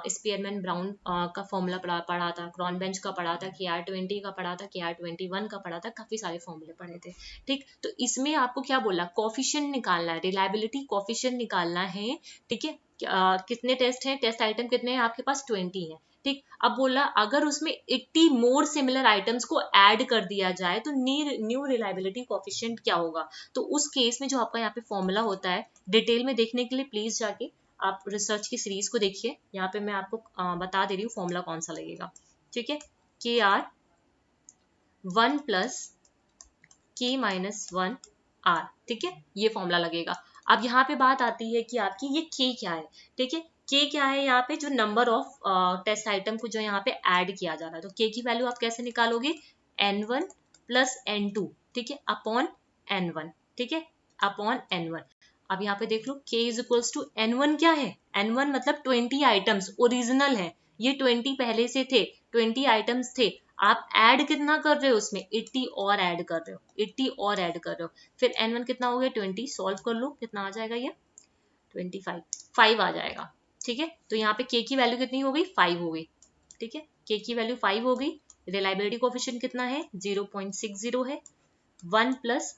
स्पीयरमैन ब्राउन का फॉर्मूला पढ़ा था, क्रॉनबेंच का पढ़ा था, KR20 का पढ़ा था, KR21 का पढ़ा था, काफी सारे फॉर्मूले पढ़े थे। ठीक, तो इसमें आपको क्या बोला, कोफिशिएंट निकालना है, रिलायबिलिटी कोफिशिएंट निकालना है। ठीक है, कितने टेस्ट हैं, टेस्ट आइटम कितने हैं आपके पास, 20 हैं। ठीक, अब बोला अगर उसमें 80 मोर सिमिलर आइटम्स को ऐड कर दिया जाए तो न्यू रिलायबिलिटी कोफिशिएंट क्या होगा। तो उस केस में जो आपका यहाँ पे फॉर्मूला होता है, डिटेल में देखने के लिए प्लीज जाके आप रिसर्च की सीरीज को देखिए। यहाँ पे मैं आपको बता दे रही हूँ फॉर्मूला कौन सा लगेगा। ठीक है, KR1 प्लस K-1 R। ठीक है, ये फॉर्मूला लगेगा। अब यहाँ पे बात आती है कि आपकी ये K क्या है। ठीक है, K क्या है, यहाँ पे जो नंबर ऑफ टेस्ट आइटम को जो यहाँ पे ऐड किया जा रहा है, तो K की वैल्यू आप कैसे निकालोगे, N1 प्लस N2। ठीक है, अपॉन N1। ठीक है, अपॉन N1। अब यहाँ पे देख लो K is equals to N1 क्या है, N1 मतलब 20 आइटम्स ओरिजिनल है, ये 20 पहले से थे, 20 आइटम्स थे, आप ऐड कितना कर रहे हो उसमें, 80 और ऐड कर रहे हो, 80 और ऐड कर रहे हो। फिर N1 कितना हो गया, 20, सॉल्व कर लो कितना आ जाएगा, ये 25, 5 आ जाएगा। ठीक है, तो यहाँ पे K की वैल्यू कितनी हो गई, 5 हो गई। ठीक है, K की वैल्यू 5 हो गई। रिलायबिलिटी कोफिशिएंट कितना है, 0.60 है। 1 प्लस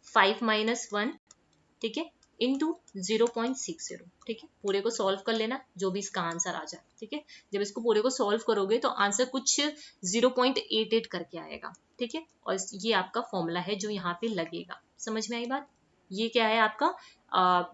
5 माइनस 1, ठीक है, इंटू 0.60। ठीक है, पूरे को सॉल्व कर लेना जो भी इसका आंसर आ जाए। ठीक है, जब इसको पूरे को सॉल्व करोगे तो आंसर कुछ 0.88 करके आएगा। ठीक है, और ये आपका फॉर्मूला है जो यहाँ पे लगेगा। समझ में आई बात? ये क्या है आपका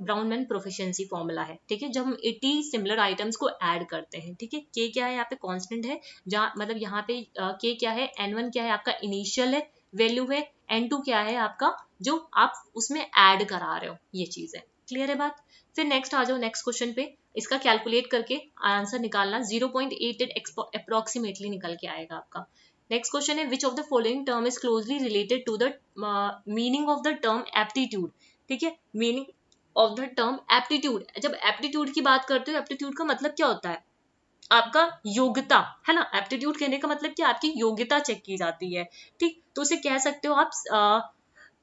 ब्राउनमैन प्रोफिशिएंसी फॉर्मूला है, ठीक है, जब हम 80 सिमिलर आइटम्स को ऐड करते हैं, ठीक है। के क्या है यहाँ पे कांस्टेंट है, जहाँ मतलब यहाँ पे के क्या है, n1 क्या है आपका इनिशियल है वैल्यू है, n2 क्या है आपका जो आप उसमें ऐड करा रहे हो, ये चीज है। क्लियर है बात? फिर नेक्स्ट आ जाओ नेक्स्ट क्वेश्चन पे, इसका कैलकुलेट करके आंसर निकालना, 0.88 अप्रोक्सीमेटली निकल के आएगा आपका। नेक्स्ट क्वेश्चन है which of the following term is closely related to the meaning of the term aptitude, ठीक है, meaning of the term aptitude. जब एप्टीट्यूड की बात करते हो, एप्टीट्यूड का मतलब क्या होता है, आपका योग्यता, है ना। एप्टीट्यूड कहने का मतलब क्या, आपकी योग्यता चेक की जाती है, ठीक। तो उसे कह सकते हो आप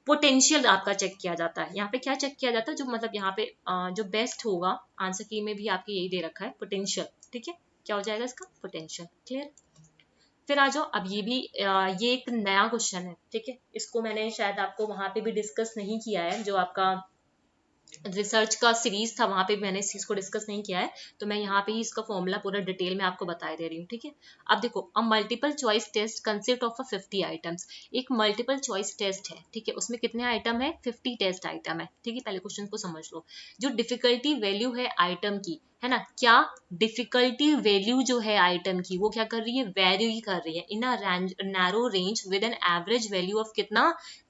पोटेंशियल आपका चेक किया जाता है। यहाँ पे क्या चेक किया जाता है, जो मतलब यहाँ पे जो बेस्ट होगा, आंसर की में भी आपके यही दे रखा है पोटेंशियल, ठीक है। क्या हो जाएगा इसका पोटेंशियल। क्लियर? फिर आ जाओ, अब ये एक नया क्वेश्चन है, ठीक है, इसको मैंने शायद आपको वहां पे भी डिस्कस नहीं किया है, जो आपका रिसर्च का सीरीज था वहां पे मैंने इस चीज को डिस्कस नहीं किया है, तो मैं यहाँ पे ही इसका फॉर्मूला पूरा डिटेल में आपको बता दे रही हूँ, ठीक है। अब देखो, a multiple choice test consist of 50 items. एक मल्टीपल चॉइस टेस्ट है, ठीक है, उसमें कितने आइटम है, 50 टेस्ट आइटम है, ठीक है। पहले क्वेश्चन को समझ लो, जो डिफिकल्टी वैल्यू है आइटम की, है ना, क्या डिफिकल्टी वैल्यू जो है आइटम की वो क्या कर रही है, वेरी कर रही है in a narrow range with an average value of कितना,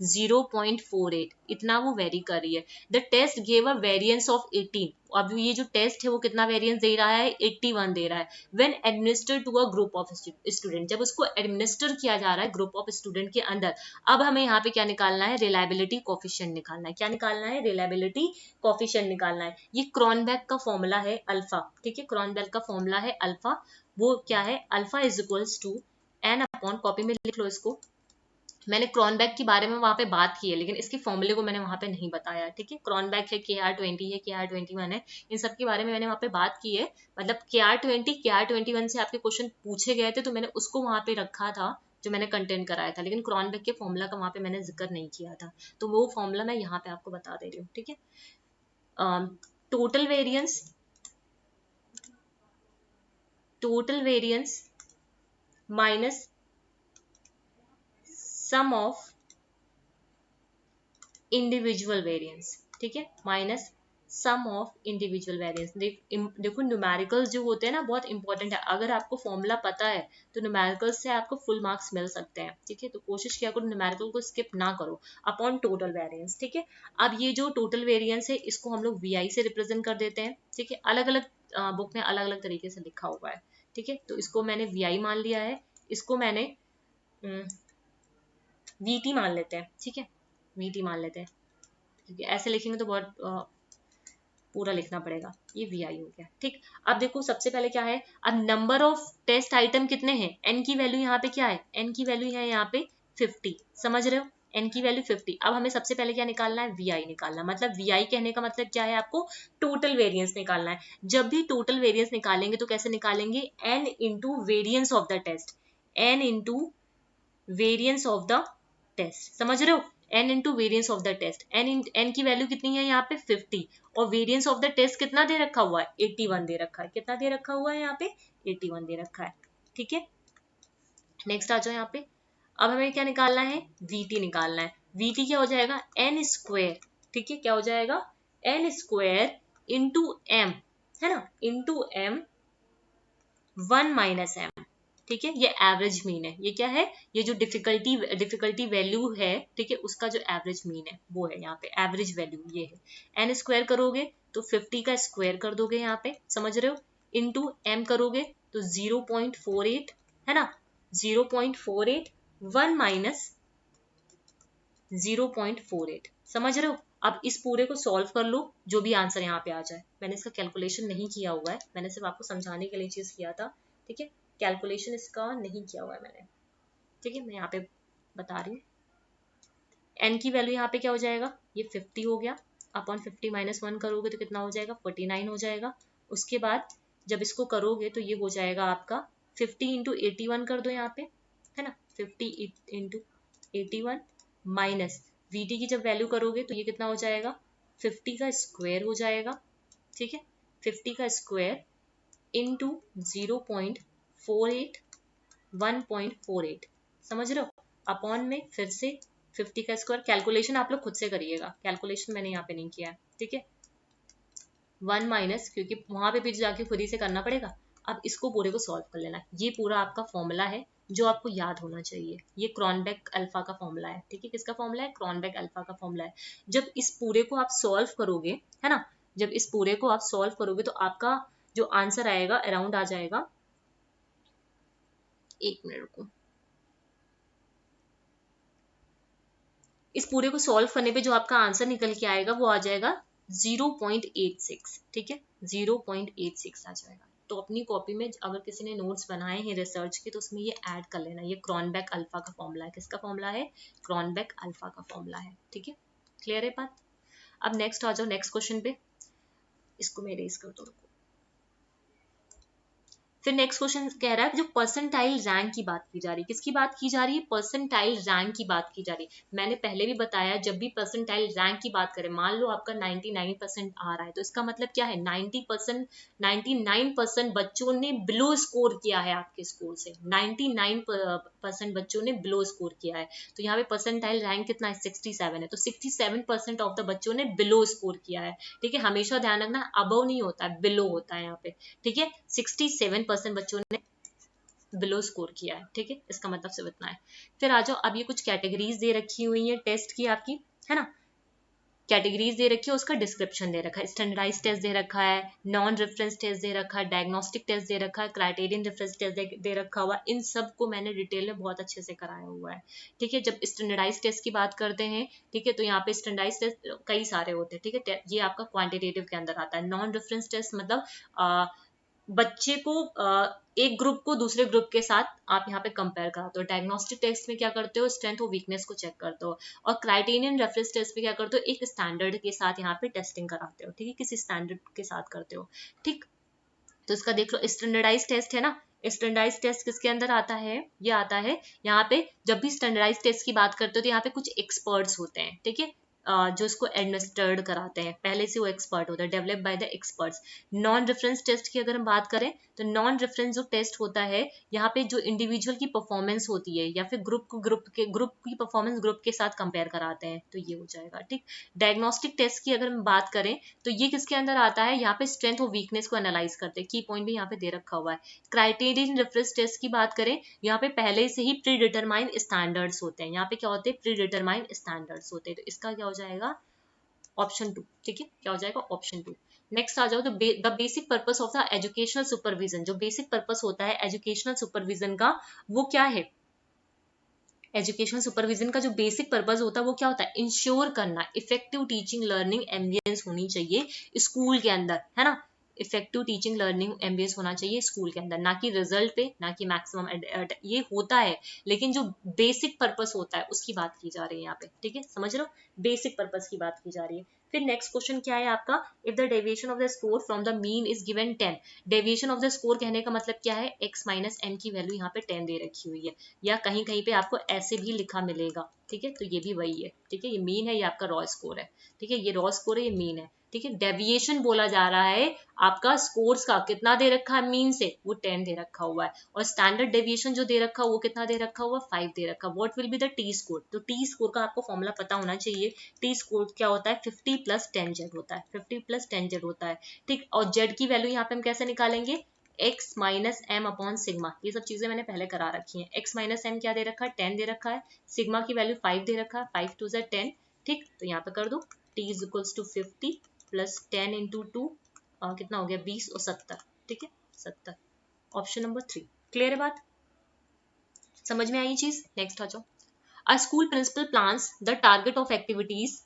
0.48, इतना वो वेरी कर रही है। The test gave a variance of 18। अब ये जो टेस्ट है वो कितना वेरिएंस दे रहा है, 81 दे रहा है। When administered to a group of student, जब उसको एडमिनिस्टर किया जा रहा है ग्रुप ऑफ स्टूडेंट के अंदर। अब हमें यहाँ पे क्या निकालना है, रिलायबिलिटी कोफिशिएंट निकालना है। क्या निकालना है, रिलायबिलिटी कोफिशिएंट निकालना है। ये क्रॉनबेक का फॉर्मूला है अल्फा, ठीक है, क्रॉनबेक का फॉर्मूला है अल्फा। वो क्या है, alpha is equals to n upon, copy में लिख लो इसको, मैंने क्रॉनबैक के बारे में वहां पे बात की है, लेकिन इसके फॉर्मूले को मैंने वहां पे नहीं बताया, ठीक है। क्रॉनबैक है, KR20 है, KR21 है, इन सब के बारे में मैंने वहां पे बात की है। मतलब KR20 KR21 से आपके क्वेश्चन पूछे गए थे, तो मैंने उसको वहां पे रखा था जो मैंने कंटेंट कराया था, लेकिन क्रॉनबैक के फॉर्मूला का वहां पे मैंने जिक्र नहीं किया था, तो वो फॉर्मूला मैं यहाँ पे आपको बता दे रही हूँ, ठीक है। Total variance, total variance minus sum of individual variance, ठीक है, minus sum of individual variance. देखो न्यूमेरिकल्स जो होते हैं ना बहुत इंपॉर्टेंट है, अगर आपको फॉर्मूला पता है तो न्यूमेरिकल्स से आपको फुल मार्क्स मिल सकते हैं, ठीक है। तो कोशिश किया करो न्यूमेरिकल को स्किप ना करो, अपॉन टोटल वेरिएंस, ठीक है। अब ये जो टोटल वेरिएंस है इसको हम लोग VI से रिप्रेजेंट कर देते हैं, ठीक है। अलग अलग बुक में अलग अलग तरीके से लिखा हुआ है, ठीक है। तो इसको मैंने VI मान लिया है, इसको मैंने VT मान लेते हैं, ठीक है, VT मान लेते हैं, क्योंकि ऐसे लिखेंगे तो बहुत पूरा लिखना पड़ेगा। ये VI हो गया, ठीक। अब देखो सबसे पहले क्या है, अब नंबर ऑफ टेस्ट आइटम कितने हैं, n की वैल्यू यहाँ पे क्या है, n की वैल्यू है यहाँ पे 50, समझ रहे हो, n की वैल्यू 50। अब हमें सबसे पहले क्या निकालना है, VI निकालना, मतलब VI कहने का मतलब क्या है, आपको टोटल वेरिएंस निकालना है। जब भी टोटल वेरिएंस निकालेंगे तो कैसे निकालेंगे, n into variance of the test, n into variance of the test, समझ रहे हो, n into variance of the test. n की वैल्यू कितनी है यहाँ पे 50, और वेरियंस ऑफ द टेस्ट कितना दे रखा हुआ है, 81 दे रखा है। कितना दे रखा हुआ है यहाँ पे, 81 दे रखा है, ठीक है। नेक्स्ट आ जाओ यहाँ पे, अब हमें क्या निकालना है, VT निकालना है। VT क्या हो जाएगा, n स्क्वायर, ठीक है, क्या हो जाएगा, n स्क्वायर इंटू m, है ना, इंटू m 1 माइनस m, ठीक है। ये एवरेज मीन है, ये क्या है, ये जो डिफिकल्टी वैल्यू है, ठीक है, उसका जो एवरेज मीन है वो है यहाँ पे एवरेज वैल्यू, ये है। n स्क्वायर करोगे तो 50 का स्क्वायर कर दोगे यहाँ पे, समझ रहे हो, इंटू m करोगे तो 0.48, है ना, 0.48, 1 माइनस 0.48, समझ रहे हो। अब इस पूरे को सॉल्व कर लो, जो भी आंसर यहाँ पे आ जाए। मैंने इसका कैलकुलेशन नहीं किया हुआ है, मैंने सिर्फ आपको समझाने के लिए चीज किया था, ठीक है, कैलकुलेशन इसका नहीं किया हुआ है मैंने, ठीक है, मैं यहाँ पे बता रही हूँ। n की वैल्यू यहाँ पे क्या हो जाएगा, ये 50 हो गया, अपॉन 50 माइनस 1 करोगे तो कितना हो जाएगा, 49 हो जाएगा। उसके बाद जब इसको करोगे तो ये हो जाएगा आपका 50 इंटू 81 कर दो यहाँ पे, है ना, 50 इंटू 81 माइनस VT की जब वैल्यू करोगे तो ये कितना हो जाएगा, 50 का स्क्वायर हो जाएगा, ठीक है, 50 का स्क्वायर इंटू 0.48, 1.48, समझ रहे हो, अपॉन में फिर से 50 का स्क्वायर, कैलकुलेशन आप लोग खुद से करिएगा, कैलकुलेशन मैंने यहाँ पे नहीं किया है, ठीक है। 1 माइनस, क्योंकि वहां पे भी जाके खुद ही से करना पड़ेगा। अब इसको पूरे को सॉल्व कर लेना, ये पूरा आपका फॉर्मूला है जो आपको याद होना चाहिए। ये क्रॉनबेक अल्फा का फॉर्मूला है, ठीक है। किसका फॉर्मूला है? क्रॉनबेक अल्फा का फॉर्मूला है। जब इस पूरे को आप सॉल्व करोगे, है ना, जब इस पूरे को आप सॉल्व करोगे तो आपका जो आंसर आएगा अराउंड आ जाएगा, एक मिनट रुको, इस पूरे को सॉल्व करने पे जो आपका आंसर निकल के आएगा वो आ जाएगा 0.86, ठीक है, 0.86 आ जाएगा। तो अपनी कॉपी में अगर किसी ने नोट्स बनाए हैं रिसर्च के तो उसमें ये ऐड कर लेना, ये क्रॉनबेक अल्फा का फॉर्मूला है। किसका फॉर्मूला है? क्रॉनबेक अल्फा का फॉर्मूला है, ठीक है। क्लियर है बात? अब नेक्स्ट आ जाओ, नेक्स्ट क्वेश्चन पे, इसको मैं इरेज कर दो। फिर नेक्स्ट क्वेश्चन कह रहा है जो परसेंटाइल रैंक की बात की जा रही है, किसकी बात की जा रही है? परसेंटाइल रैंक की बात की जा रही है। मैंने पहले भी बताया जब भी परसेंटाइल रैंक की बात करें, मान लो आपका 99% आ रहा है तो इसका मतलब क्या है? 99% बच्चों ने बिलो स्कोर किया है आपके स्कोर से, 99% बच्चों ने बिलो स्कोर किया है। तो यहाँ पे परसेंटाइल रैंक कितना है? 67 है, तो 67% ऑफ द बच्चों ने बिलो स्कोर किया है, ठीक है। हमेशा ध्यान रखना अबव नहीं होता है, बिलो होता है यहाँ पे, ठीक है। 67% बच्चों ने बिलो स्कोर किया है, ठीक है, इसका मतलब सिर्फ इतना है। फिर आ जाओ, अब ये कुछ कैटेगरीज दे रखी हुई है टेस्ट की आपकी, है ना, कैटेगरीज दे रखी है, उसका डिस्क्रिप्शन दे रखा है। स्टैंडर्डाइज टेस्ट दे रखा है, नॉन रेफरेंस टेस्ट दे रखा है, डायग्नोस्टिक टेस्ट दे रखा है, क्राइटेरियन रेफरेंस टेस्ट दे रखा हुआ। इन सब को मैंने डिटेल में बहुत अच्छे से कराया हुआ है, ठीक है। जब स्टैंडर्डाइज टेस्ट की बात करते हैं, ठीक है, तो यहाँ पे स्टैंडर्डाइज टेस्ट कई सारे होते हैं, ठीक है, ये आपका क्वांटिटेटिव के अंदर आता है। नॉन रेफरेंस टेस्ट मतलब बच्चे को एक ग्रुप को दूसरे ग्रुप के साथ आप यहाँ पे कंपेयर कराते हो। डायग्नोस्टिक टेस्ट में क्या करते हो? स्ट्रेंथ और वीकनेस को चेक करते हो। और क्राइटेरियन रेफरेंस टेस्ट में क्या करते हो? एक स्टैंडर्ड के साथ यहाँ पे टेस्टिंग कराते हो, ठीक है, किसी स्टैंडर्ड के साथ करते हो, ठीक। तो इसका देख लो, स्टैंडर्डाइज टेस्ट है ना, स्टैंडर्डाइज टेस्ट किसके अंदर आता है? ये आता है यहाँ पे, जब भी स्टैंडर्डाइज टेस्ट की बात करते हो तो यहाँ पे कुछ एक्सपर्ट्स होते हैं, ठीक है, जो इसको एडमिनिस्टर्ड कराते हैं, पहले से वो एक्सपर्ट होता है, develop by the experts. Non reference test की अगर हम बात करें तो नॉन रेफरेंस जो टेस्ट होता है, यहाँ पे जो इंडिविजुअल की परफॉर्मेंस होती है या फिर ग्रुप की परफॉर्मेंस ग्रुप के साथ कंपेयर कराते हैं, तो ये हो जाएगा, ठीक। डायग्नोस्टिक टेस्ट की अगर हम बात करें तो ये किसके अंदर आता है? यहाँ पे स्ट्रेंथ और वीकनेस को एनालाइज करते हैं, की पॉइंट भी यहाँ पे दे रखा हुआ है। क्राइटेरियन रेफरेंस टेस्ट की बात करें, यहाँ पे पहले से ही प्री डिटरमाइन स्टैंडर्ड्स होते हैं, यहाँ पे क्या होते हैं? प्री डिटरमाइन स्टैंडर्ड्स होते हैं, तो इसका क्या हो जाएगा? ऑप्शन 2, ठीक है, क्या हो जाएगा? ऑप्शन 2। नेक्स्ट आ जाओ, तो the basic purpose of the educational supervision, जो बेसिक पर्पस होता है एजुकेशनल सुपरविजन का वो क्या है? एजुकेशन सुपरविजन का जो बेसिक पर्पस होता है वो क्या होता है? इंश्योर करना इफेक्टिव टीचिंग लर्निंग एम्बियंस होनी चाहिए स्कूल के अंदर, है ना, इफेक्टिव टीचिंग लर्निंग एम्बियंस होना चाहिए स्कूल के अंदर, ना कि रिजल्ट पे, ना कि मैक्सिमम, ये होता है, लेकिन जो बेसिक पर्पस होता है उसकी बात की जा रही है यहाँ पे, ठीक है, समझ लो, बेसिक पर्पस की बात की जा रही है। फिर नेक्स्ट क्वेश्चन क्या है आपका? If the deviation of the score from the mean is given 10, deviation of the score कहने का मतलब क्या है? x माइनस m की वैल्यू यहाँ पे 10 दे रखी हुई है, या कहीं कहीं पे आपको ऐसे भी लिखा मिलेगा, ठीक है, तो ये भी वही है, ठीक है, ये मीन है, ये आपका रॉ स्कोर है, ठीक है, ये रॉ स्कोर है, ये मीन है, ठीक है। डेविएशन बोला जा रहा है आपका स्कोर्स का, कितना दे रखा है मीन से? वो 10 दे रखा हुआ है, और स्टैंडर्ड डेविएशन जो दे रखा है वो कितना दे रखा हुआ? 5 दे रखा। What will be the T score? तो टी स्कोर का आपको फॉर्मूला पता होना चाहिए। टी स्कोर क्या होता है? 50 प्लस 10 जेड होता है, 50 प्लस 10 जेड होता है, ठीक। और जेड की वैल्यू यहाँ पे हम कैसे निकालेंगे? x minus M upon sigma, ये सब चीजें मैंने पहले करा रखी हैं। x माइनस एम क्या दे रखा है? 10 दे रखा है, सिग्मा की वैल्यू 5 दे रखा है, 5 टू 10, ठीक। तो यहाँ पे कर दो t is equals to 50 plus 10 into 2, कितना हो गया? 20 और 70, ठीक है, 70। Option number 3। क्लियर है बात? समझ में आई चीज? नेक्स्ट आ जाओ। A school principal plans the target of activities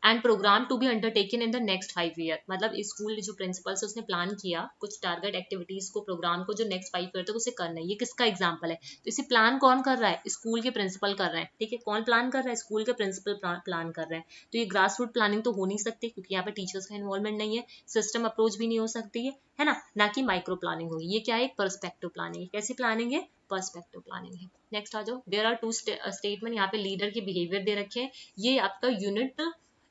and programme to be undertaken in the next 5 year, मतलब स्कूल जो प्रिंसिपल से उसने प्लान किया कुछ टारगेट एक्टिविटीज को, प्रोग्राम को जो नेक्स्ट 5 ईयर तक उसे करना है। ये किसका एग्जांपल है? तो इसे प्लान कौन कर रहा है? स्कूल के प्रिंसिपल कर रहे हैं, ठीक है। कौन प्लान कर रहा है? स्कूल के प्रिंसिपल प्लान कर रहे हैं। तो ये ग्रास रूट प्लानिंग तो हो नहीं सकती क्योंकि यहाँ पे टीचर्स का इन्वॉल्वमेंट नहीं है, सिस्टम अप्रोच भी नहीं हो सकती है ना, ना कि माइक्रो प्लानिंग होगी। ये क्या है? एक पर्सपेक्टिव प्लानिंग है। कैसी प्लानिंग है? पर्सपेक्टिव प्लानिंग है। नेक्स्ट आ जाओ। देयर आर 2 स्टेटमेंट, यहाँ पे लीडर के बिहेवियर दे रखे हैं, ये आपका यूनिट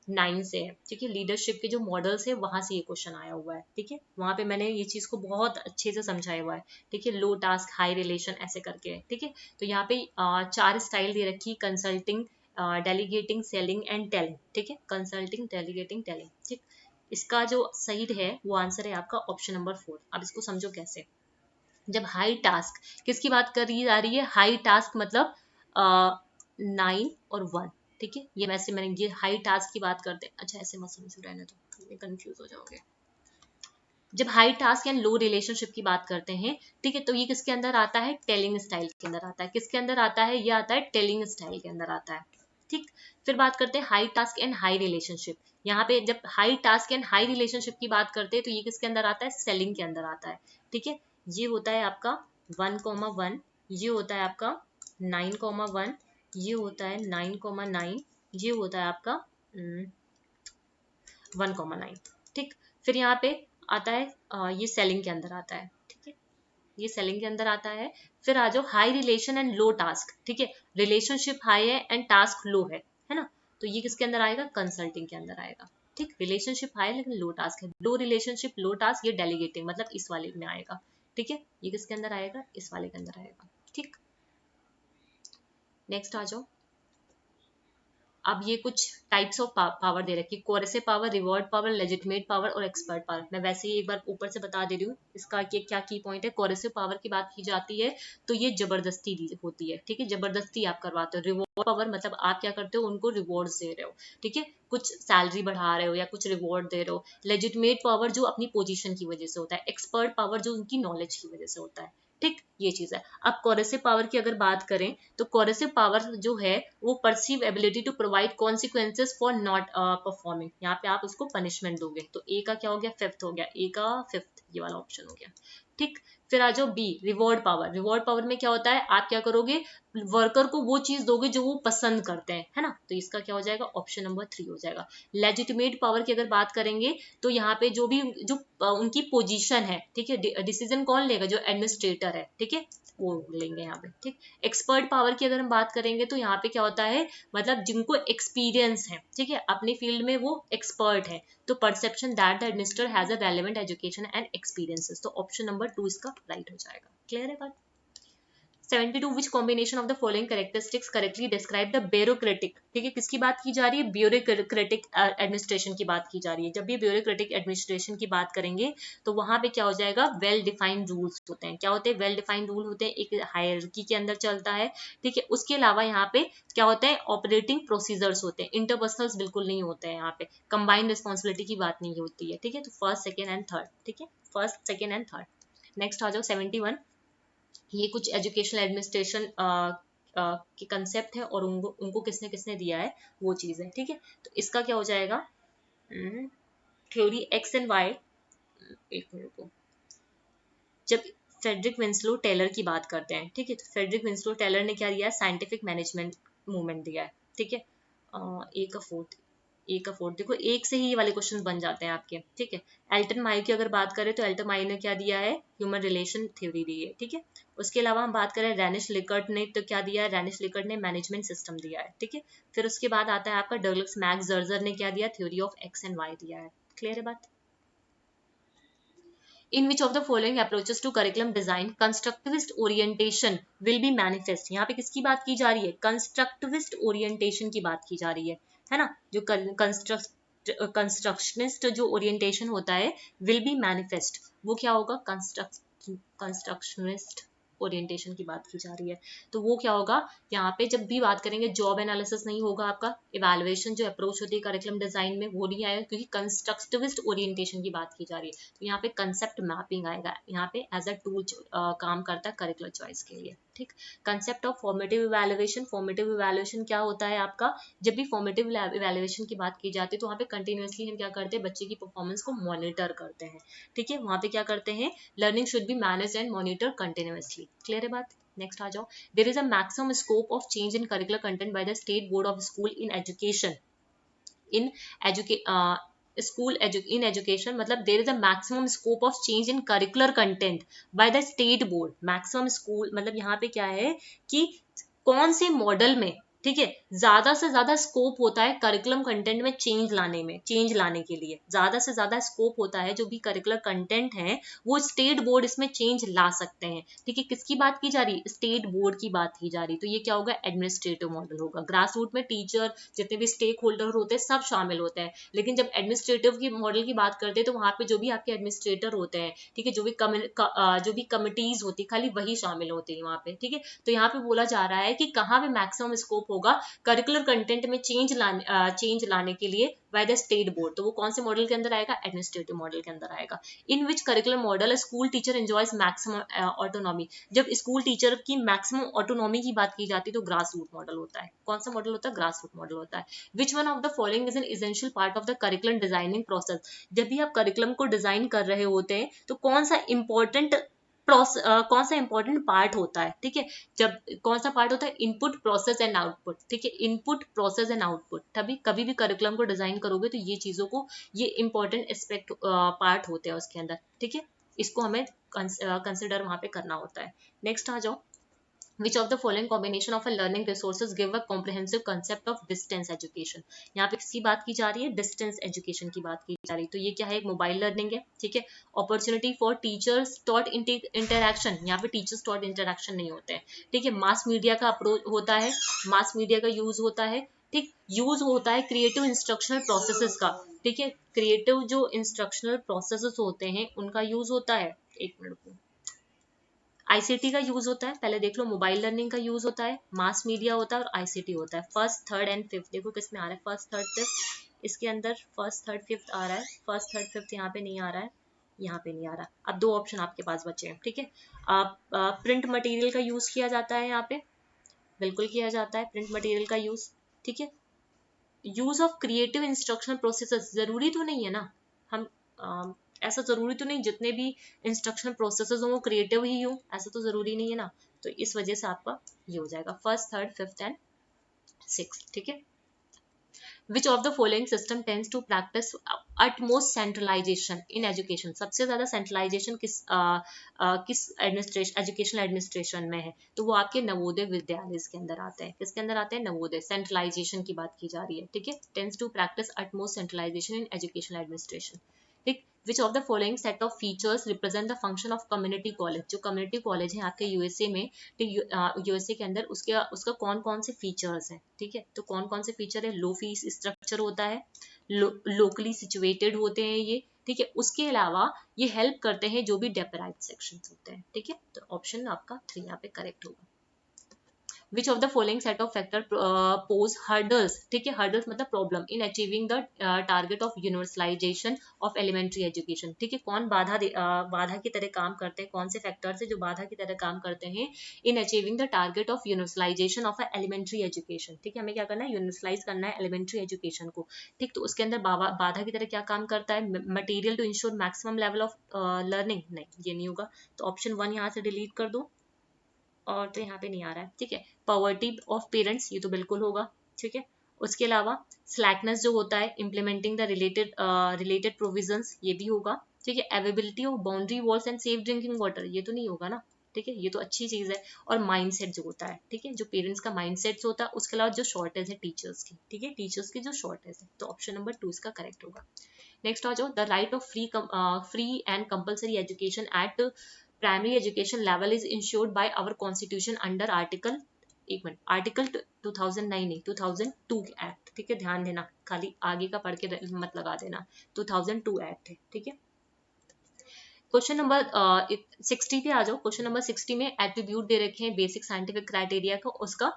9 से है, ठीक है। लीडरशिप के जो मॉडल्स है वहां से ये क्वेश्चन आया हुआ है, ठीक है। वहां पे मैंने ये चीज को बहुत अच्छे से समझाया हुआ है, ठीक है। लो टास्क हाई रिलेशन ऐसे करके, ठीक है। तो यहाँ पे 4 स्टाइल दे रखी, consulting, delegating, selling and telling, ठीक है, कंसल्टिंग, डेलीगेटिंग, टेलिंग, ठीक। इसका जो सही है वो आंसर है आपका ऑप्शन नंबर 4। अब इसको समझो कैसे। जब हाई टास्क, किसकी बात करी जा रही है, हाई टास्क मतलब 9 और 1, ठीक है, ये वैसे मैंने ये हाई टास्क की बात करते हैं। अच्छा ऐसे मत समझो, रहने दो, कंफ्यूज हो जाओगे। जब high task and low relationship की बात करते हैं, ठीक है, तो ये किसके अंदर आता है, टेलिंग स्टाइल के अंदर आता है। किसके अंदर आता है, ये आता है टेलिंग स्टाइल के अंदर आता है, ठीक। फिर बात करते हैं high task and high relationship. यहाँ पे जब high task and high relationship की बात करते हैं तो ये किसके अंदर आता है, सेलिंग के अंदर आता है, ठीक है। ये होता है आपका 1,1, ये होता है आपका 9,1, ये होता है 9,9, ये होता है आपका 1,9, ठीक। फिर यहाँ पे आता है ये सेलिंग के अंदर आता है, ठीक है, ये सेलिंग के अंदर आता है। फिर आ जाओ high relation and low task, ठीक है, रिलेशनशिप हाई है एंड टास्क लो है ना, तो ये किसके अंदर आएगा, कंसल्टिंग के अंदर आएगा, ठीक। रिलेशनशिप हाई लेकिन लो टास्क है, लो रिलेशनशिप लो टास्क, ये डेलीगेटिंग मतलब इस वाले में आएगा, ठीक है, ये किसके अंदर आएगा, इस वाले के अंदर आएगा, ठीक। नेक्स्ट आ जाओ। अब ये कुछ टाइप्स ऑफ पावर दे रखी है, coercive power, reward power, legitimate power और एक्सपर्ट पावर। मैं वैसे ही एक बार ऊपर से बता दे रही हूँ इसका क्या की पॉइंट है। कोरेसिव पावर की बात की जाती है तो ये जबरदस्ती होती है, ठीक है, जबरदस्ती आप करवाते हो। रिवॉर्ड पावर मतलब आप क्या करते हो, उनको रिवॉर्ड दे रहे हो, ठीक है, कुछ सैलरी बढ़ा रहे हो या कुछ रिवॉर्ड दे रहे हो। लेजिटिमेट पावर जो अपनी पोजीशन की वजह से होता है, एक्सपर्ट पावर जो उनकी नॉलेज की वजह से होता है, ठीक, ये चीज है। अब कोरेसिव पावर की अगर बात करें तो कोरेसिव पावर जो है वो perceive ability to provide consequences for not performing. यहाँ पे आप उसको पनिशमेंट दोगे, तो ए का क्या हो गया, फिफ्थ हो गया, ए का फिफ्थ, ये वाला ऑप्शन हो गया, ठीक। फिर आ जाओ B, reward power. Reward power में क्या होता है, आप क्या करोगे, वर्कर को वो चीज दोगे जो वो पसंद करते हैं, है ना, तो इसका क्या हो जाएगा, ऑप्शन नंबर 3 हो जाएगा। लेजिटिमेट पावर की अगर बात करेंगे तो यहाँ पे जो भी जो उनकी पोजीशन है, ठीक है, डिसीजन कौन लेगा, जो एडमिनिस्ट्रेटर है, ठीक है, वो लेंगे यहाँ पे, ठीक। एक्सपर्ट पावर की अगर हम बात करेंगे तो यहाँ पे क्या होता है, मतलब जिनको एक्सपीरियंस है, ठीक है, अपने फील्ड में वो एक्सपर्ट है, तो perception that the administrator has a relevant education and experiences, तो ऑप्शन नंबर 2 इसका राइट हो जाएगा। क्लियर है बात। 72 which combination of the following characteristics correctly describe the bureaucratic, ठीक है, किसकी बात की जा रही है, ब्यूरोक्रेटिक एडमिनिस्ट्रेशन की बात की जा रही है। जब भी ब्यूरोक्रेटिक एडमिनिस्ट्रेशन की बात करेंगे तो वहां पे क्या हो जाएगा, वेल डिफाइंड रूल्स होते हैं। क्या होते हैं, वेल डिफाइंड रूल होते हैं, एक हायरार्की के अंदर चलता है, ठीक है। उसके अलावा यहाँ पे क्या होता है, ऑपरेटिंग प्रोसीजर्स होते हैं, इंटरपर्सनल्स बिल्कुल नहीं होते हैं यहाँ पे, कंबाइंड रिस्पॉन्सिबिलिटी की बात नहीं होती है, ठीक है। तो फर्स्ट, सेकेंड एंड थर्ड, ठीक है, first, second and third. Next आ जाओ 71। ये कुछ एजुकेशनल एडमिनिस्ट्रेशन के कंसेप्ट है और उनको किसने किसने दिया है वो चीज है, ठीक है। तो इसका क्या हो जाएगा, थ्योरी एक्स एंड वाई। एक मिनट को, जब फ्रेडरिक विंसलो टेलर की बात करते हैं, ठीक है, तो फ्रेडरिक विंसलो टेलर ने क्या दिया है, साइंटिफिक मैनेजमेंट मूवमेंट दिया है, ठीक है। ए का फोर्थ देखो, एक से ही ये वाले क्वेश्चन बन जाते हैं आपके, ठीक है। एल्टन माई की अगर बात करें तो एल्टन माई ने क्या दिया है, ह्यूमन रिलेशन थ्योरी दी है, ठीक है। उसके अलावा हम बात करें रैनिश लिकर्ट ने तो क्या दिया है, रैनिश लिकर्ट ने मैनेजमेंट सिस्टम दिया है, ठीक है। फिर उसके बाद आता है आपका डगलस मैक्स जर्जर ने क्या दिया, theory of X and Y दिया है। क्लियर है बात। In which of the following approaches to curriculum design constructivist orientation will be manifest। यहाँ पे किसकी बात की जा रही है, constructivist orientation की बात की जा रही है ना, जो कंस्ट्रक्शनिस्ट जो ओरिएंटेशन होता है विल बी मैनिफेस्ट, वो क्या होगा, कंस्ट्रक्शनिस्ट ओरिएंटेशन की बात की जा रही है। तो वो क्या होगा, यहाँ पे जब भी बात करेंगे जॉब एनालिसिस नहीं होगा आपका, इवैल्यूएशन जो अप्रोच होती है करिकुलम डिजाइन में वो नहीं आएगा, क्योंकि कंस्ट्रक्टिविस्ट ओरिएंटेशन की बात की जा रही है। तो यहाँ पे कंसेप्ट मैपिंग आएगा, यहाँ पे एज अ टूल काम करता है करिकुलर चॉइस के लिए, ठीक। Concept of formative evaluation. Formative evaluation क्या होता है आपका, जब भी फॉर्मेटिव इवैल्यूएशन की बात की जाती है तो वहाँ पे कंटिन्यूअसली हम क्या करते हैं, बच्चे की परफॉर्मेंस को मॉनिटर करते हैं, ठीक है। वहाँ पे क्या करते हैं, learning should be managed and monitor continuously. Clear है बात। नेक्स्ट आ जाओ, there is a maximum scope of change in curricular content by the state board of school in education. In education मतलब there is a maximum scope of change in curricular content by the state board. Maximum school मतलब यहाँ पे क्या है कि कौन से model में ठीक है, ज्यादा से ज्यादा स्कोप होता है करिकुलम कंटेंट में चेंज लाने के लिए ज्यादा से ज्यादा स्कोप होता है। जो भी करिकुलर कंटेंट है वो स्टेट बोर्ड इसमें चेंज ला सकते हैं। ठीक है, किसकी बात की जा रही है? स्टेट बोर्ड की बात की जा रही। तो ये क्या होगा? एडमिनिस्ट्रेटिव मॉडल होगा। ग्रास रूट में टीचर, जितने भी स्टेक होल्डर होते हैं, सब शामिल होते हैं। लेकिन जब एडमिनिस्ट्रेटिव की मॉडल की बात करते हैं तो वहां पे जो भी आपके एडमिनिस्ट्रेटर होते हैं, ठीक है, जो भी कमिटीज होती है, खाली वही शामिल होती है वहां पे। ठीक है, तो यहाँ पे बोला जा रहा है कि कहाँ पे मैक्सिमम स्कोप होगा करिकुलर कंटेंट में चेंज लाने के लिए बाय द स्टेट बोर्ड। तो वो कौन से मॉडल के अंदर आएगा? एडमिनिस्ट्रेटिव मॉडल के अंदर आएगा। In which curricular model school teacher enjoys maximum autonomy. जब स्कूल टीचर की मैक्सिमम ऑटोनॉमी की बात की जाती है तो ग्रास रूट मॉडल होता है। कौन सा मॉडल होता है? ग्रास रूट मॉडल होता है। Which one of the following is an essential part of the curriculum designing process. जब भी आप करिकुलम को डिजाइन कर रहे होते हैं तो कौन सा इंपॉर्टेंट पार्ट होता है? ठीक है, जब कौन सा पार्ट होता है? Input, process and output. ठीक है, इनपुट, प्रोसेस एंड आउटपुट। तभी कभी भी करिकुलम को डिजाइन करोगे तो ये चीजों को, ये इंपॉर्टेंट एस्पेक्ट पार्ट होते हैं उसके अंदर। ठीक है, इसको हमें कंसिडर वहां पे करना होता है। नेक्स्ट आ जाओ। Which of the following combination of a learning resources give a comprehensive concept of distance education? यहाँ पे किसकी बात की जा रही है? डिस्टेंस एजुकेशन की बात की जा रही है। तो ये क्या है? एक मोबाइल लर्निंग है। ठीक है, opportunity for teachers taught interaction. यहाँ पे टीचर्स टॉट इंटरक्शन नहीं होते हैं। ठीक है, मास मीडिया का अप्रोच होता है, मास मीडिया का यूज होता है। ठीक, यूज होता है क्रिएटिव इंस्ट्रक्शनल प्रोसेसेस का। ठीक है, क्रिएटिव जो इंस्ट्रक्शनल प्रोसेसेस होते हैं उनका यूज होता है। एक मिनट, आईसीटी का यूज होता है। पहले देख लो, मोबाइल लर्निंग का यूज होता है, मास मीडिया होता है और आईसीटी होता है। फर्स्ट, थर्ड एंड फिफ्थ देखो किस में आ रहा है? First, third, fifth. इसके अंदर फर्स्ट, थर्ड, फिफ्थ आ रहा है। फर्स्ट, थर्ड, फिफ्थ यहाँ पे नहीं आ रहा है, यहाँ पे नहीं आ रहा। अब दो ऑप्शन आपके पास बचे हैं। ठीक है, प्रिंट मटेरियल का यूज किया जाता है यहाँ पे, बिल्कुल किया जाता है प्रिंट मटेरियल का यूज। ठीक है, use of creative instructional processes जरूरी तो नहीं है ना, हम ऐसा जरूरी तो नहीं जितने भी इंस्ट्रक्शन प्रोसेसेस हो वो क्रिएटिव ही हो, ऐसा तो जरूरी नहीं है ना। तो इस वजह से आपका ये हो जाएगा first, third, fifth and six. ठीक है, which of the following system tends to practice utmost centralisation in education. सबसे ज्यादा सेंट्रलाइजेशन किस एजुकेशनल एडमिनिस्ट्रेशन में है? तो वो आपके नवोदय विद्यालय के अंदर आते हैं। किसके अंदर आते हैं? नवोदय। सेंट्रलाइजेशन की बात की जा रही है। ठीक है, tends to practice utmost centralisation in educational administration. ठीक, which of the following set of features represent the function of community college. जो कम्युनिटी कॉलेज है आपके यूएसए में, यूएसए के अंदर उसका कौन कौन से फीचर्स हैं? ठीक है, तो कौन कौन से फीचर है? लो फीस स्ट्रक्चर होता है, लोकली सिचुएटेड होते हैं ये। ठीक है, उसके अलावा ये हेल्प करते हैं जो भी डेप्राइव्ड सेक्शंस होते हैं। ठीक है, तो ऑप्शन आपका 3 यहाँ पे करेक्ट होगा। Which of the following set of factor pose hurdles? ठीक है, hurdles मतलब problem in achieving the target of universalization of elementary education। ठीक है, कौन बाधा की तरह काम करते हैं? कौन से फैक्टर्स है जो बाधा की तरह काम करते हैं in achieving the target of universalization of elementary education? ठीक है, हमें क्या करना है? यूनिवर्सलाइज करना है एलिमेंट्री एजुकेशन को। ठीक, तो उसके अंदर बाधा की तरह क्या काम करता है? Material to ensure maximum level of learning. नहीं, ये नहीं होगा। तो ऑप्शन 1 यहाँ से डिलीट कर दो, और तो यहाँ पे नहीं आ रहा है। ठीक है, पॉवर्टी ऑफ पेरेंट्स, ये तो बिल्कुल होगा। ठीक है, उसके अलावा स्लैकनेस जो होता है, इम्प्लीमेंटिंग द रिलेटेड प्रोविजंस, ये भी होगा। ठीक है, availability of boundary walls and safe drinking water, ये तो नहीं होगा ना। ठीक है, ये तो अच्छी चीज है। और माइंडसेट जो होता है, ठीक है, जो पेरेंट्स का माइंडसेट होता है, उसके अलावा जो शॉर्टेज है टीचर्स की। ठीक है, टीचर्स की जो शॉर्टेज है, तो ऑप्शन नंबर 2 इसका करेक्ट होगा। नेक्स्ट आ जाओ, the right of free and compulsory education at primary education level is ensured by our constitution under article, एक मिनट, आर्टिकल 2009 नहीं 2002 एक्ट। ठीक है, ध्यान देना, खाली आगे का पढ़ के मत लगा देना। 2002 एक्ट है। ठीक है, क्वेश्चन नंबर 60 पे आ जाओ। क्वेश्चन नंबर 60 में एट्रीब्यूट दे रखे हैं बेसिक साइंटिफिक क्राइटेरिया का, उसका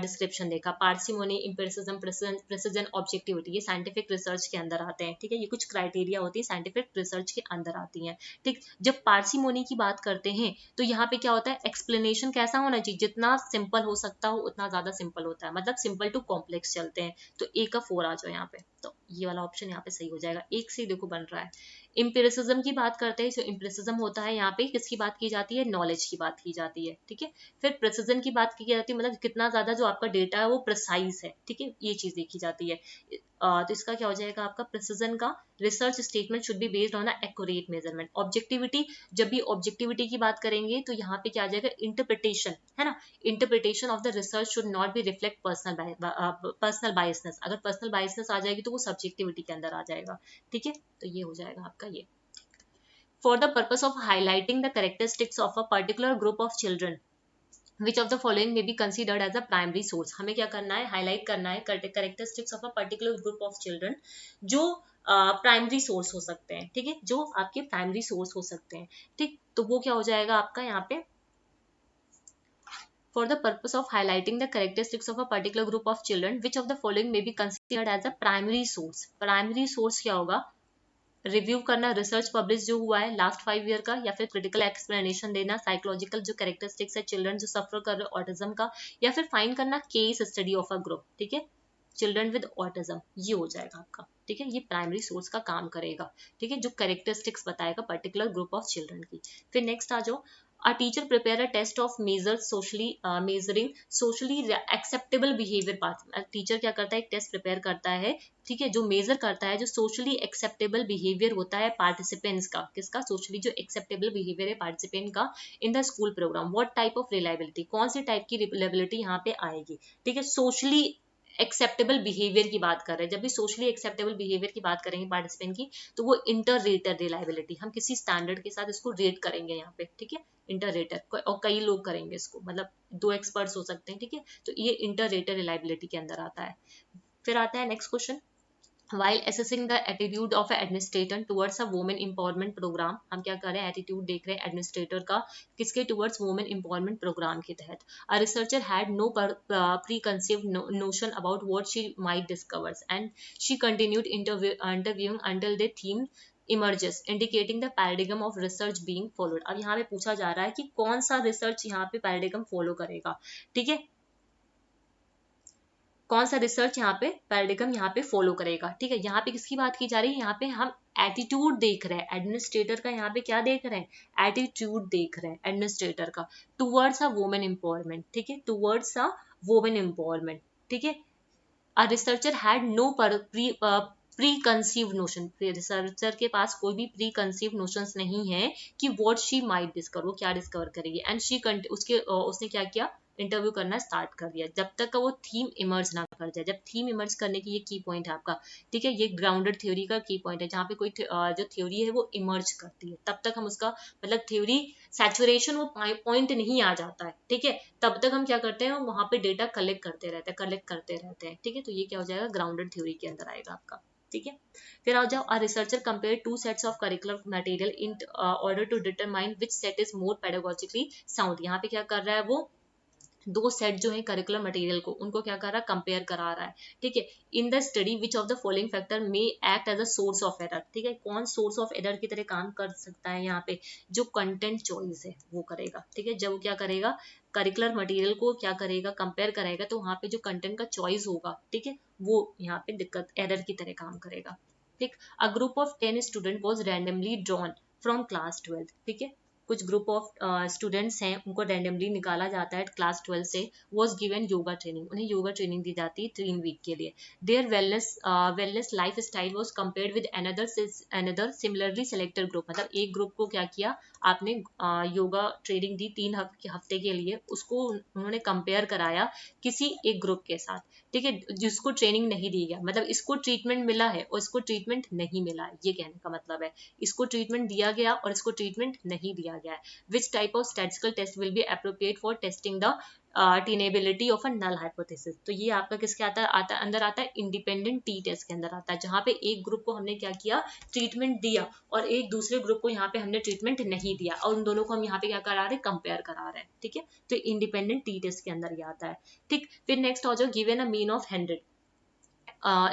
डिस्क्रिप्शन देखा। पार्सिमोनी, एम्पिरिसिज्म, प्रिसिजन, ऑब्जेक्टिविटी, ये साइंटिफिक रिसर्च के अंदर आते हैं। ठीक है, ये कुछ क्राइटेरिया होती है साइंटिफिक रिसर्च के अंदर आती हैं। ठीक, जब पार्सिमोनी की बात करते हैं तो यहाँ पे क्या होता है? एक्सप्लेनेशन कैसा होना चाहिए? जितना सिंपल हो सकता हो उतना ज्यादा सिंपल होता है, मतलब सिंपल टू कॉम्प्लेक्स चलते हैं। तो ए का 4 आ जाओ यहाँ पे, तो ये वाला ऑप्शन यहाँ पे सही हो जाएगा। एक से देखो बन रहा है। इम्पेरिसिज्म की बात करते हैं, जो इम्पेरिसिज्म होता है यहाँ पे किसकी बात की जाती है? नॉलेज की बात की जाती है। ठीक है, फिर प्रिसिजन की बात की जाती है, मतलब कितना ज्यादा जो आपका डेटा है वो प्रिसाइज है। ठीक है, ये चीज देखी जाती है। तो इसका क्या हो जाएगा आपका प्रिसिजन का research statement should be based on accurate measurement. Objectivity, जब भी ऑब्जेक्टिविटी की बात करेंगे तो यहाँ पे क्या आ जाएगा इंटरप्रिटेशन, है ना, interpretation of the research should not be reflect personal biasness. अगर पर्सनल बायसनेस आ जाएगी तो वो सब्जेक्टिविटी के अंदर आ जाएगा, ठीक है, तो ये हो जाएगा आपका ये। For the purpose of highlighting the characteristics of a particular group of children which of the following may be considered as a primary source। हमें क्या करना है, हाईलाइट करना है characteristics of a particular group of children जो primary source हो सकते हैं, ठीक है, जो आपके प्राइमरी सोर्स हो सकते हैं, ठीक, तो वो क्या हो जाएगा आपका यहाँ पे for the purpose of highlighting the characteristics of a particular group of children which of the following may be considered as a primary source। Primary source क्या होगा, रिव्यू करना रिसर्च पब्लिश जो हुआ है लास्ट 5 ईयर का, या फिर critical explanation देना साइकोलॉजिकल जो कैरेक्टरिस्टिक्स है चिल्ड्रन जो सफर कर रहे हैं ऑटिज्म का, या फिर फाइंड करना case study of a group, ठीक है, चिल्ड्रन विद ऑटिज्म, ये हो जाएगा आपका, ठीक है, ये प्राइमरी सोर्स का काम करेगा, ठीक है, जो कैरेक्टरिस्टिक्स बताएगा पर्टिकुलर ग्रुप ऑफ चिल्ड्रन की। फिर नेक्स्ट आ जाओ, a teacher prepare a test of measuring socially acceptable behavior path। Teacher क्या करता है, एक टेस्ट प्रिपेयर करता है, ठीक है, जो मेजर करता है जो सोशली एक्सेप्टेबल बिहेवियर होता है पार्टिसिपेंट्स का, किसका, सोशली जो एक्सेप्टेबल बिहेवियर है पार्टिसिपेंट का in the school programme. What type of reliability, कौन सी टाइप की रिलायबिलिटी यहाँ पे आएगी, ठीक है, सोशली एक्सेप्टेबल बिहेवियर की बात कर रहे हैं। जब भी सोशली एक्सेप्टेबल बिहेवियर की बात करेंगे पार्टिसिपेंट की, तो वो इंटर रेटर रिलायबिलिटी, हम किसी स्टैंडर्ड के साथ इसको रेट करेंगे यहाँ पे, ठीक है, इंटर रेटर, और कई लोग करेंगे इसको, मतलब 2 एक्सपर्ट्स हो सकते हैं, ठीक है, तो ये इंटर रेटर रिलायबिलिटी के अंदर आता है। फिर आता है next question, while assessing the attitude of an administrator towards a women empowerment program। हम क्या कर रहे हैं, एटीट्यूड देख रहे हैं एडमिनिस्ट्रेटर का, किसके टुवर्ड्स वुमेन एम्पावरमेंट प्रोग्राम के तहत। a researcher had no preconceived notion about what she might discover and she continued interviewing until the theme emerges indicating the paradigm of research being followed। अब यहाँ पे पूछा जा रहा है कि कौन सा रिसर्च यहाँ पे पैराडिगम फॉलो करेगा, ठीक है, कौन सा रिसर्च यहाँ पे पैराडिगम यहाँ पे फॉलो करेगा, ठीक है, यहाँ पे किसकी बात की जा रही है, यहाँ पे हम एटीट्यूड देख रहे हैं एडमिनिस्ट्रेटर का, यहाँ पे क्या देख रहे हैं, एटीट्यूड देख रहे हैं एडमिनिस्ट्रेटर का टुवर्ड्स अ वुमेन एम्पावरमेंट, ठीक है, टुवर्ड्स अ वुमेन एम्पावरमेंट, ठीक है। A researcher had no preconceive notion, researcher के पास कोई भी प्री कंसीव नोशंस नहीं है कि व्हाट शी माइट डिस्कवर, वो क्या डिस्कवर करेगी, एंड शी उसने क्या किया, इंटरव्यू करना स्टार्ट कर दिया जब तक का वो थीम इमर्ज ना कर जाए। जब थीम इमर्ज करने की ये की पॉइंट है आपका, ठीक है, ये ग्राउंडेड थ्योरी का की पॉइंट है, जहाँ पे कोई जो थ्योरी है वो इमर्ज करती है, तब तक हम उसका मतलब थ्योरी सैचुरेशन वो पॉइंट नहीं आ जाता है, ठीक है, तब तक हम क्या करते हैं, वहाँ पे डेटा कलेक्ट करते रहते हैं, ठीक है, तो ये क्या हो जाएगा, ग्राउंडेड थ्योरी के अंदर आएगा आपका, ठीक है। फिर आ जाओ, a researcher compare 2 sets of curricular material in order to determine which set is more pedagogically sound. यहाँ पे क्या कर रहा है, वो 2 सेट जो है करिकुलर मटेरियल को, उनको क्या कर रहा है, कंपेयर करा रहा है, ठीक है। In the study which of the following factor may act as a source of error, ठीक है, कौन सोर्स ऑफ एरर की तरह काम कर सकता है, यहाँ पे जो कंटेंट चॉइस है वो करेगा, ठीक है, जब वो क्या करेगा, करिकुलर मटेरियल को क्या करेगा, कंपेयर करेगा, तो वहाँ पे जो कंटेंट का चॉइस होगा, ठीक है, वो यहाँ पे दिक्कत एरर की तरह काम करेगा, ठीक। अ group of 10 student was randomly drawn from class 12, ठीक है, कुछ ग्रुप ऑफ स्टूडेंट्स हैं उनको रैंडमली निकाला जाता है क्लास 12 से, वॉज गिवन योगा ट्रेनिंग, उन्हें योगा ट्रेनिंग दी जाती है 3 वीक के लिए। Their wellness lifestyle was compared with another similarly selected group, मतलब एक ग्रुप को क्या किया आपने, योगा ट्रेनिंग दी 3 हफ्ते के लिए, उसको उन्होंने कंपेयर कराया किसी एक ग्रुप के साथ, ठीक है, जिसको ट्रेनिंग नहीं दी गया, मतलब इसको ट्रीटमेंट मिला है और इसको ट्रीटमेंट नहीं मिला है, ये कहने का मतलब है, इसको ट्रीटमेंट दिया गया और इसको ट्रीटमेंट नहीं दिया गया है। Which type of statistical test will be appropriate for testing the tenability of a null hypothesis. तो ये आपका किसके अंदर आता है इंडिपेंडेंट टी टेस्ट के अंदर आता है, जहाँ पे एक ग्रुप को हमने क्या किया, ट्रीटमेंट दिया, और एक दूसरे ग्रुप को यहाँ पे हमने ट्रीटमेंट नहीं दिया, और उन दोनों को हम यहाँ पे क्या करा रहे हैं, कंपेयर करा रहे हैं, ठीक है, तो इंडिपेंडेंट टी टेस्ट के अंदर ये आता है, ठीक। फिर नेक्स्ट हो जाओ, given a mean of 100,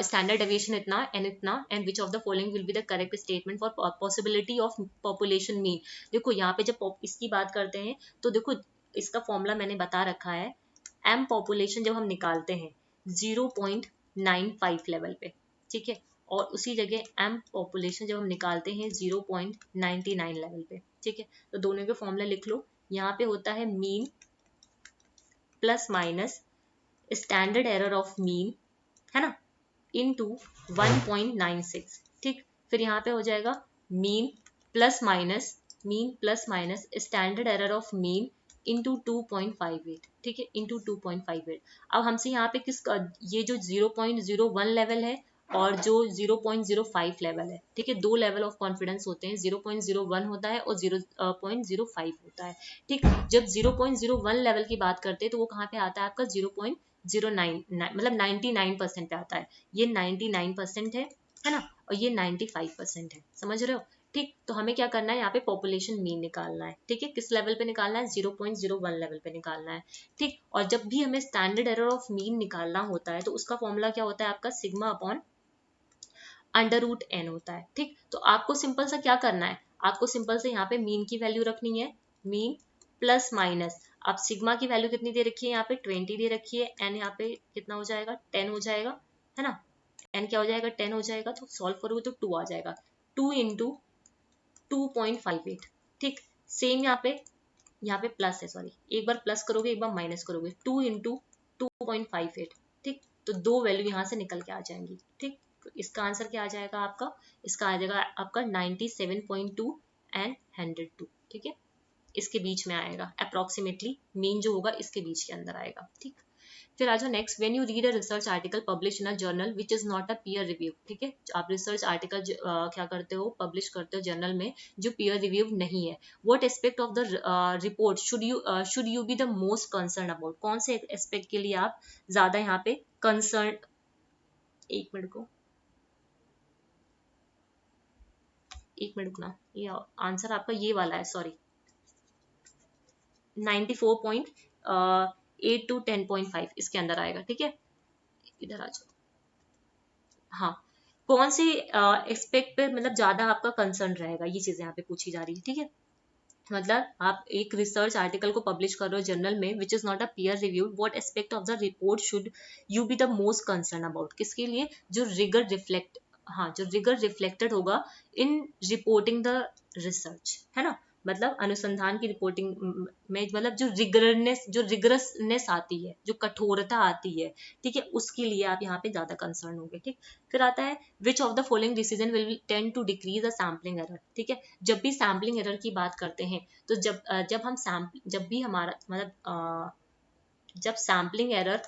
standard deviation इतना and which of the following will be the correct statement for possibility of population mean. देखो यहाँ पे जब इसकी बात करते हैं तो देखो इसका फॉर्मूला मैंने बता रखा है, एम पॉपुलेशन जब हम निकालते हैं 0.95 लेवल पे, ठीक है, और उसी जगह एम पॉपुलेशन जब हम निकालते हैं 0.99 लेवल पे, ठीक है, तो दोनों के फॉर्मूला लिख लो। यहाँ पे होता है mean plus minus standard error of mean, है ना, इंटू 1.96, ठीक। फिर यहाँ पे हो जाएगा mean plus minus standard error of mean into 2.58, ठीक है, इंटू 2.58। अब हमसे यहाँ पे ये जो 0.01 लेवल है और जो 0.05 लेवल है, ठीक है, दो लेवल ऑफ कॉन्फिडेंस होते हैं, 0.01 होता है और 0.05 होता है, ठीक। जब 0.01 लेवल की बात करते हैं तो वो कहाँ पे आता है आपका 0.09, मतलब 99% पे आता है। ये 99% है ना, और ये 95% है, समझ रहे हो, ठीक। तो हमें क्या करना है, यहाँ पे पॉपुलेशन मीन निकालना है, ठीक है, किस लेवल पे निकालना है, 0.01 लेवल पे निकालना है, ठीक। और जब भी हमें स्टैंडर्ड एरर ऑफ मीन निकालना होता है तो उसका फॉर्मूला क्या होता है आपका सिग्मा अपॉन √n होता है, ठीक। तो आपको सिंपल सा क्या करना है, आपको सिंपल से यहाँ पे मीन की वैल्यू रखनी है, मीन प्लस माइनस, अब सिग्मा की वैल्यू कितनी दे रखी है, यहाँ पे 20 दे रखी है, एन यहाँ पे कितना हो जाएगा 10 हो जाएगा, है ना, एन क्या हो जाएगा 10 हो जाएगा, तो सॉल्व करोगे तो 2 आ जाएगा, 2 इंटू 2.58, ठीक। सेम यहाँ पे प्लस है, सॉरी, एक बार प्लस करोगे एक बार माइनस करोगे, 2 इंटू 2.58, ठीक। तो दो वैल्यू यहाँ से निकल के आ जाएंगी, ठीक। तो इसका आंसर क्या आ जाएगा आपका, इसका आ जाएगा आपका 97.2 एंड 102, ठीक है, इसके बीच में आएगा अप्रोक्सीमेटली, मीन जो होगा इसके बीच के अंदर आएगा, ठीक। फिर आ जाओ next, when you read a research article publish in a journal which is not a peer review, ठीक है, आप रिसर्च आर्टिकल क्या करते हो, पब्लिश करते हो जर्नल में जो पीयर रिव्यू नहीं है, what aspect of the report should you be the most concern about, कौन से एस्पेक्ट के लिए आप ज्यादा यहाँ पे कंसर्न, एक मिनट रुकना, ये आंसर आपका ये वाला है, सॉरी, 94.8 टू 10.5 इसके अंदर आएगा, ठीक है, इधर आ जाओ, हाँ, कौन से एक्सपेक्ट पे मतलब ज्यादा आपका कंसर्न रहेगा, ये चीजें यहाँ पे पूछी जा रही है, ठीक है। मतलब आप एक रिसर्च आर्टिकल को पब्लिश कर रहे हो जर्नल में which is not a peer review, what aspect of the report should you be the most concern about, किसके लिए, जो रिगर रिफ्लेक्ट, हाँ, जो रिगर रिफ्लेक्टेड होगा इन रिपोर्टिंग द रिसर्च, है ना, मतलब अनुसंधान की रिपोर्टिंग में, मतलब जो रिगरसनेस आती है, जो कठोरता आती है, ठीक है, उसके लिए आप यहाँ पे ज्यादा कंसर्न होंगे, ठीक। फिर आता है which of the following decision will tend to decrease the sampling error, ठीक है। जब भी सैम्पलिंग एरर की बात करते हैं तो जब भी हमारा मतलब जब सैम्पलिंग एरर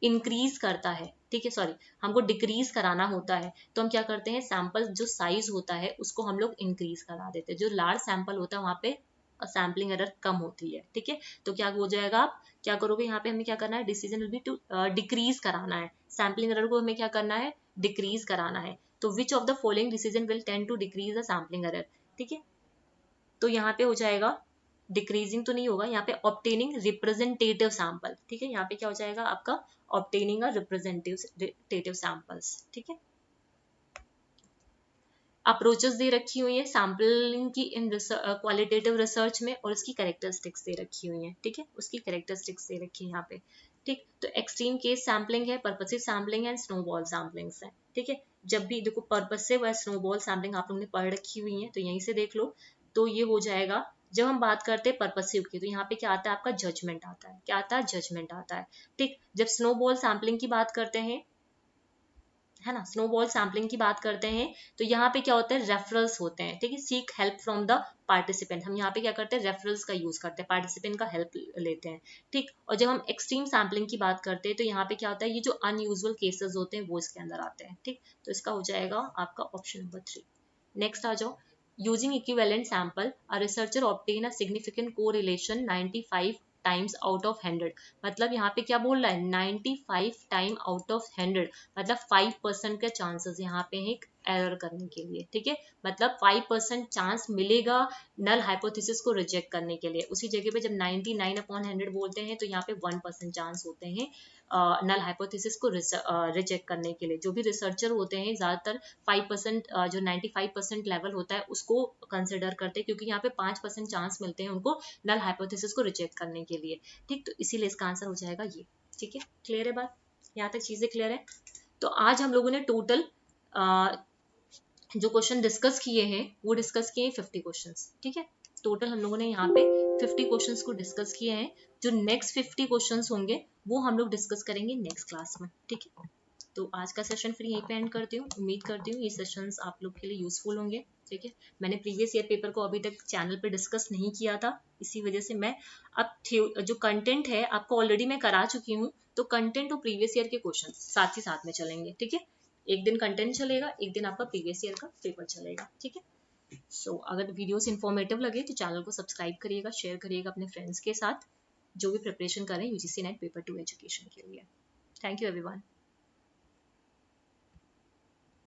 इंक्रीज करता है, ठीक है, सॉरी, हमको डिक्रीज कराना होता है तो हम क्या करते हैं, सैंपल जो साइज होता है उसको हम लोग इंक्रीज करा देते हैं, जो लार्ज सैंपल होता है वहां पे सैम्पलिंग एरर कम होती है, ठीक है। तो क्या हो जाएगा, आप क्या करोगे, यहाँ पे हमें क्या करना है, decision will be to decrease कराना है, सैम्पलिंग एरर को हमें क्या करना है, डिक्रीज कराना है, तो which of the following decision will tend to decrease the sampling error, ठीक है। तो यहाँ पे हो जाएगा, डिक्रीजिंग तो नहीं होगा, यहाँ पे ऑब्टेनिंग रिप्रेजेंटेटिव सैंपल, ठीक है, यहाँ पे क्या हो जाएगा आपका ऑब्टेनिंग अ रिप्रेजेंटेटिव सैंपल्स, ठीक है। अप्रोचेस दे रखी हुई है सैम्पलिंग की इन क्वालिटेटिव रिसर्च में, और उसकी कैरेक्टरिस्टिक्स दे रखी हुई है, ठीक है, उसकी कैरेक्टरिस्टिक्स दे रखी है यहाँ पे, ठीक। तो एक्सट्रीम केस सैम्पलिंग है, पर्पसिव सैम्पलिंग है, स्नोबॉल सैम्पलिंग्स है, ठीक है। जब भी देखो पर्पसिव और स्नोबॉल सैम्पलिंग आप लोगों ने पढ़ रखी हुई है तो यहीं से देख लो, तो ये हो जाएगा, जब हम बात करते हैं पर्पसिव की तो यहाँ पे क्या आता है आपका जजमेंट आता है, क्या आता है, जजमेंट आता है, ठीक। जब स्नोबॉल सैम्पलिंग की बात करते हैं, है ना, स्नोबॉल सैम्पलिंग की बात करते हैं तो यहाँ पे क्या होता है, रेफरल्स होते हैं, ठीक है, seek help from the participant, हम यहाँ पे क्या करते हैं, रेफरल्स का यूज करते हैं, पार्टिसिपेंट का हेल्प लेते हैं, ठीक। और जब हम एक्सट्रीम सैम्पलिंग की बात करते हैं तो यहाँ पे क्या होता है, ये जो अनयूजुअल केसेस होते हैं वो इसके अंदर आते हैं, ठीक। तो इसका हो जाएगा आपका ऑप्शन नंबर 3। नेक्स्ट आ जाओ, using equivalent sample a researcher obtain a significant correlation 95 times out of 100, मतलब यहाँ पे क्या बोल रहा है, 95 टाइम आउट ऑफ 100, मतलब 5% के चांसेस यहाँ पे है एरर करने के लिए, ठीक है, मतलब 5% चांस मिलेगा नल हाइपोथेसिस को रिजेक्ट करने के लिए, उसी जगह पे जब 99/100 बोलते हैं तो यहाँ पे 1% चांस होते हैं नल हाइपोथेसिस को रिजेक्ट करने के लिए। जो भी रिसर्चर होते हैं ज्यादातर 5% जो 95% लेवल होता है उसको कंसिडर करते हैं, क्योंकि यहाँ पे 5% चांस मिलते हैं उनको नल हाइपोथेसिस को रिजेक्ट करने के लिए, ठीक। तो इसीलिए इसका आंसर हो जाएगा ये, ठीक है, क्लियर है बात, यहाँ तक चीजें क्लियर है। तो आज हम लोगों ने टोटल जो क्वेश्चन डिस्कस किए हैं वो डिस्कस किए 50 क्वेश्चंस, ठीक है, टोटल हम लोगों ने यहाँ पे 50 क्वेश्चंस को डिस्कस किए हैं। जो नेक्स्ट 50 क्वेश्चंस होंगे वो हम लोग डिस्कस करेंगे नेक्स्ट क्लास में, ठीक है। तो आज का सेशन फिर यहीं पे एंड करती हूँ। उम्मीद करती हूँ ये सेशंस आप लोग के लिए यूजफुल होंगे। ठीक है, मैंने प्रीवियस ईयर पेपर को अभी तक चैनल पे डिस्कस नहीं किया था, इसी वजह से मैं अब जो कंटेंट है आपको ऑलरेडी मैं करा चुकी हूँ, तो कंटेंट और प्रीवियस ईयर के क्वेश्चन साथ ही साथ में चलेंगे। ठीक है, एक दिन कंटेंट चलेगा, एक दिन आपका प्रीवियस ईयर का पेपर चलेगा। ठीक है, सो अगर वीडियोस इन्फॉर्मेटिव लगे तो चैनल को सब्सक्राइब करिएगा, शेयर करिएगा अपने फ्रेंड्स के साथ जो भी प्रिपरेशन करें यूजीसी नेट पेपर 2 एजुकेशन के लिए। Thank you everyone.